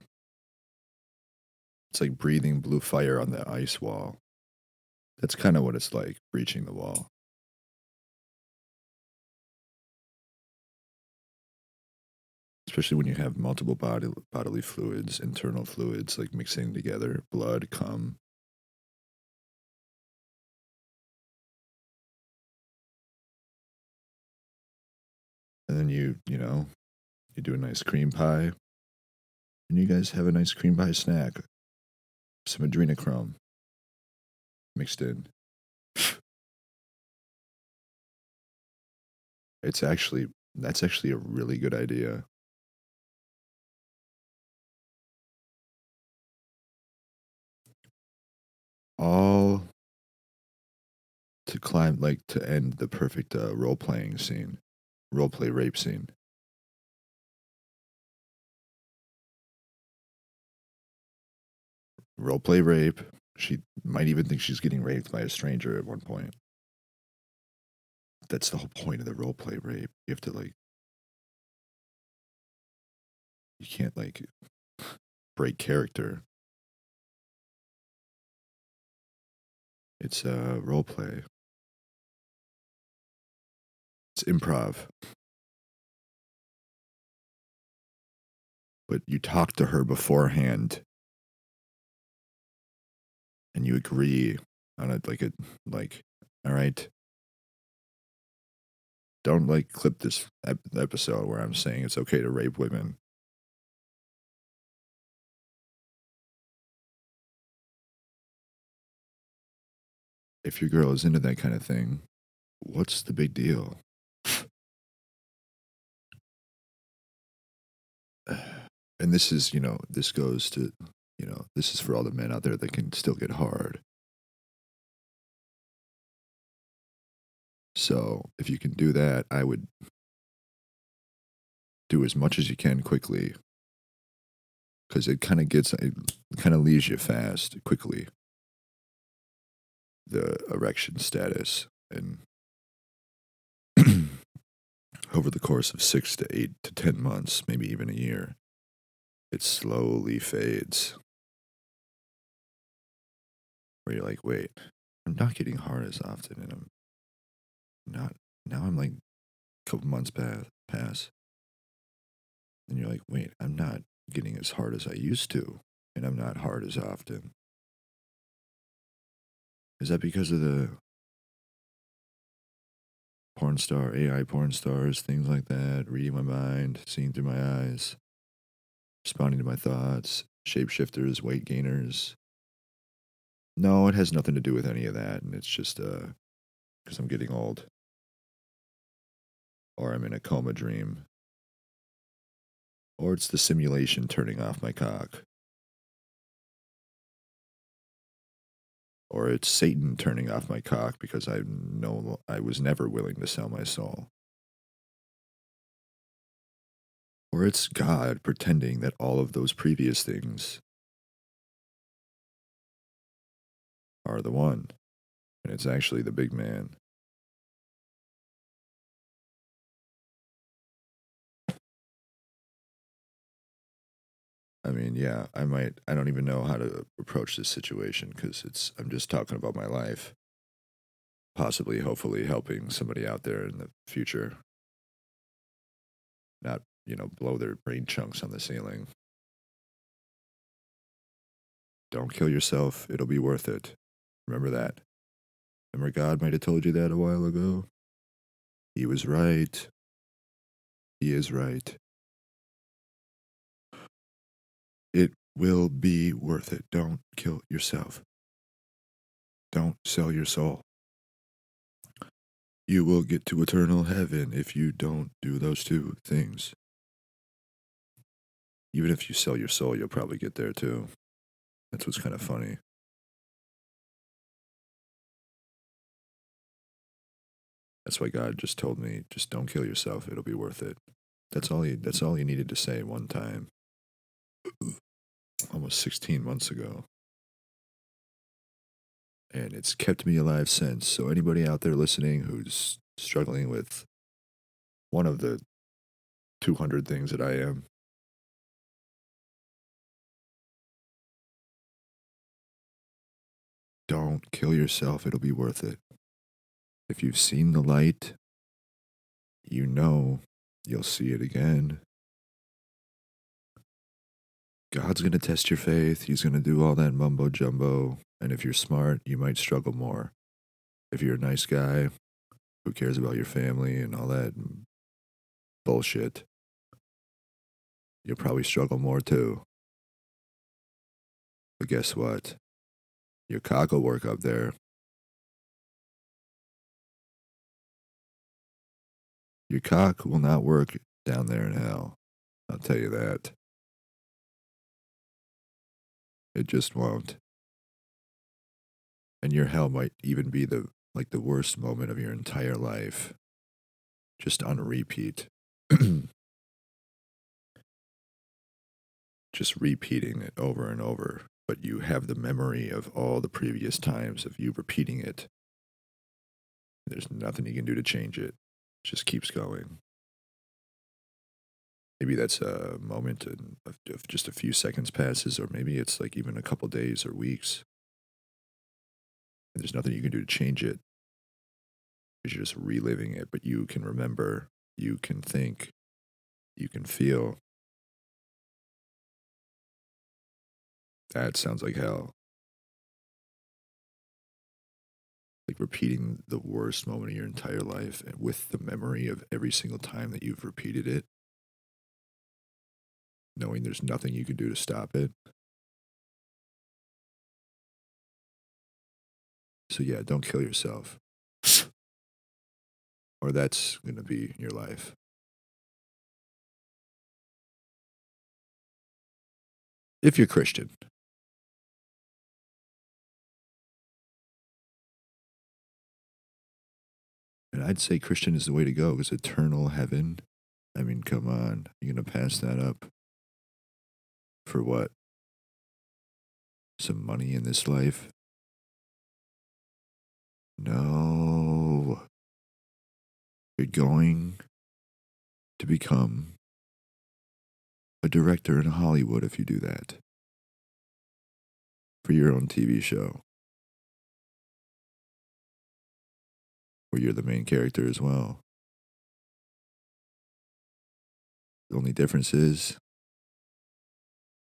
[SPEAKER 1] It's like breathing blue fire on the ice wall. That's kind of what it's like, breaching the wall. Especially when you have multiple bodily fluids, internal fluids, like mixing together, blood, cum. And then you do a nice cream pie. And you guys have a nice cream pie snack. Some adrenochrome mixed in. That's actually a really good idea. All to end the perfect role playing scene, role play rape scene. Role play rape. She might even think she's getting raped by a stranger at one point. That's the whole point of the role play rape. You have to you can't break character. It's role play. It's improv. But you talk to her beforehand and you agree on it all right, don't clip this episode where I'm saying it's okay to rape women. If your girl is into that kind of thing, what's the big deal? And this is, this goes to, this is for all the men out there that can still get hard. So if you can do that, I would do as much as you can quickly, because it kind of leaves you fast quickly. The erection status, and over the course of 6 to 8 to 10 months, maybe even a year, it slowly fades. Where you're like, wait, I'm not getting hard as often, and I'm not. Now I'm like a couple months pass, and you're like, wait, I'm not getting as hard as I used to, and I'm not hard as often. Is that because of the porn star, AI porn stars, things like that, reading my mind, seeing through my eyes, responding to my thoughts, shapeshifters, weight gainers? No, it has nothing to do with any of that, and it's just because I'm getting old, or I'm in a coma dream, or it's the simulation turning off my cock, or it's Satan turning off my cock because I know I was never willing to sell my soul. Or it's God pretending that all of those previous things are the one. And it's actually the big man. I mean, yeah, I don't even know how to approach this situation because I'm just talking about my life. Possibly, hopefully, helping somebody out there in the future not, blow their brain chunks on the ceiling. Don't kill yourself. It'll be worth it. Remember that. Remember God might have told you that a while ago? He was right. He is right. It will be worth it. Don't kill yourself. Don't sell your soul. You will get to eternal heaven if you don't do those two things. Even if you sell your soul, you'll probably get there too. That's what's kind of funny. That's why God just told me, just don't kill yourself. It'll be worth it. That's all he needed to say one time. Almost 16 months ago. And it's kept me alive since. So anybody out there listening who's struggling with one of the 200 things that I am, don't kill yourself. It'll be worth it. If you've seen the light, you know you'll see it again. God's going to test your faith. He's going to do all that mumbo jumbo. And if you're smart, you might struggle more. If you're a nice guy who cares about your family and all that bullshit, you'll probably struggle more too. But guess what? Your cock will work up there. Your cock will not work down there in hell. I'll tell you that. It just won't. And your hell might even be the worst moment of your entire life. Just on repeat. Just repeating it over and over. But you have the memory of all the previous times of you repeating it. There's nothing you can do to change it. It just keeps going. Maybe that's a moment of just a few seconds passes, or maybe it's like even a couple days or weeks. And there's nothing you can do to change it. You're just reliving it, but you can remember, you can think, you can feel. That sounds like hell. Like repeating the worst moment of your entire life and with the memory of every single time that you've repeated it, knowing there's nothing you can do to stop it. So, yeah, don't kill yourself. Or that's going to be your life. If you're Christian. And I'd say Christian is the way to go because eternal heaven. I mean, come on. You're going to pass that up for what? Some money in this life? No. You're going to become a director in Hollywood if you do that. For your own TV show. Where you're the main character as well. The only difference is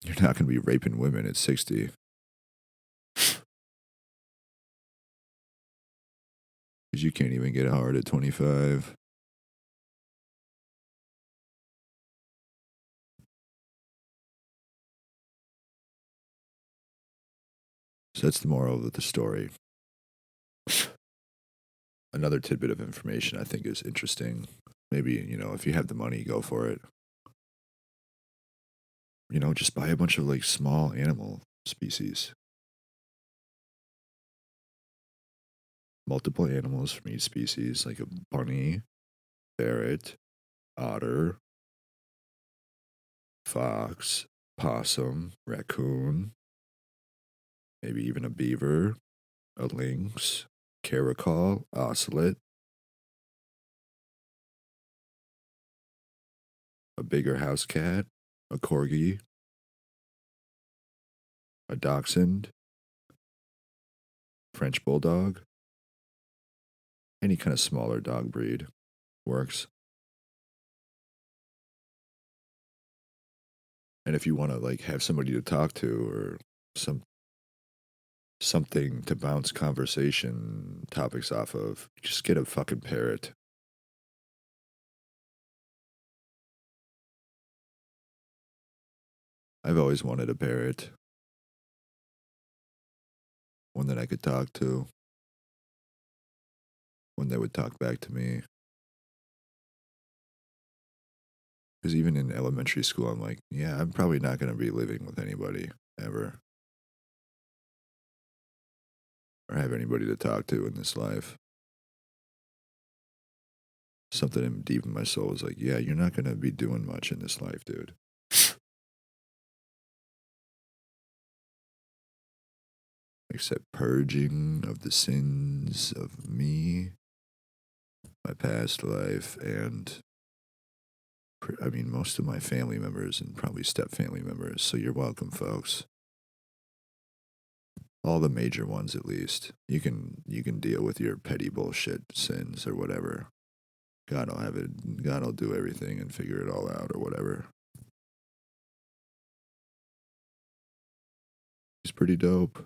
[SPEAKER 1] you're not going to be raping women at 60. Because you can't even get hard at 25. So that's the moral of the story. Another tidbit of information I think is interesting. Maybe, if you have the money, go for it. Just buy a bunch of like small animal species. Multiple animals from each species, like a bunny, ferret, otter, fox, possum, raccoon, maybe even a beaver, a lynx, Caracol, Ocelot, a bigger house cat, a corgi, a dachshund, French bulldog, any kind of smaller dog breed works. And if you want to like have somebody to talk to or something to bounce conversation topics off of, just get a fucking parrot. I've always wanted a parrot. One that I could talk to. One that would talk back to me. Because even in elementary school, I'm like, yeah, I'm probably not going to be living with anybody ever. Or have anybody to talk to in this life. Something deep in my soul is like, yeah, you're not going to be doing much in this life, dude. Except purging of the sins of me, my past life, and I mean, most of my family members and probably step family members. So you're welcome, folks. All the major ones, at least. You can deal with your petty bullshit sins or whatever. God will have it. God will do everything and figure it all out or whatever. He's pretty dope.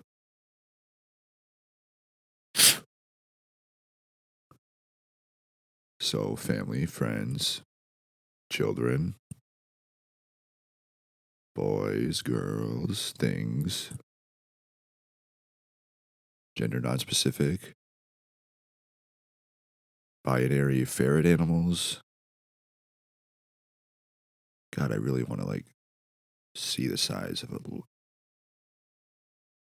[SPEAKER 1] So family, friends, children, boys, girls, things, gender non-specific, binary ferret animals. God, I really want to like see the size of a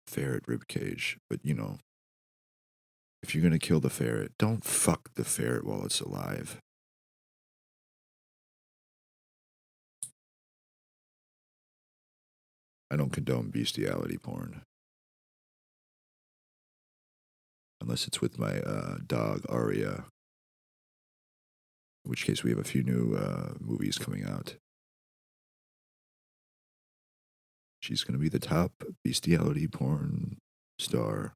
[SPEAKER 1] ferret rib cage, but you know, if you're gonna kill the ferret, don't fuck the ferret while it's alive. I don't condone bestiality porn. Unless it's with my dog, Aria. In which case, we have a few new movies coming out. She's going to be the top bestiality porn star.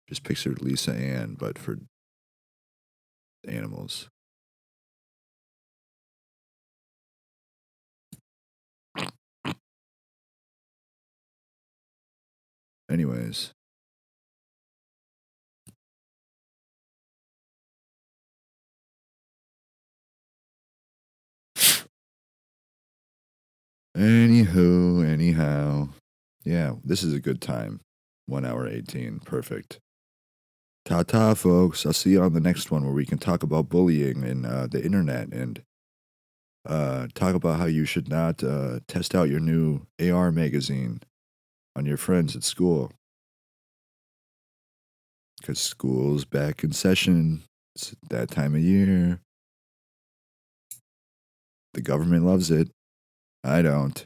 [SPEAKER 1] Just picture Lisa Ann, but for animals. Anyways. Anywho, anyhow. Yeah, this is a good time. 1 hour 18. Perfect. Ta-ta, folks. I'll see you on the next one where we can talk about bullying and the internet and talk about how you should not test out your new AR magazine on your friends at school. Because school's back in session. It's that time of year. The government loves it. I don't.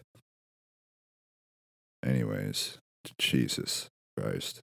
[SPEAKER 1] Anyways, Jesus Christ.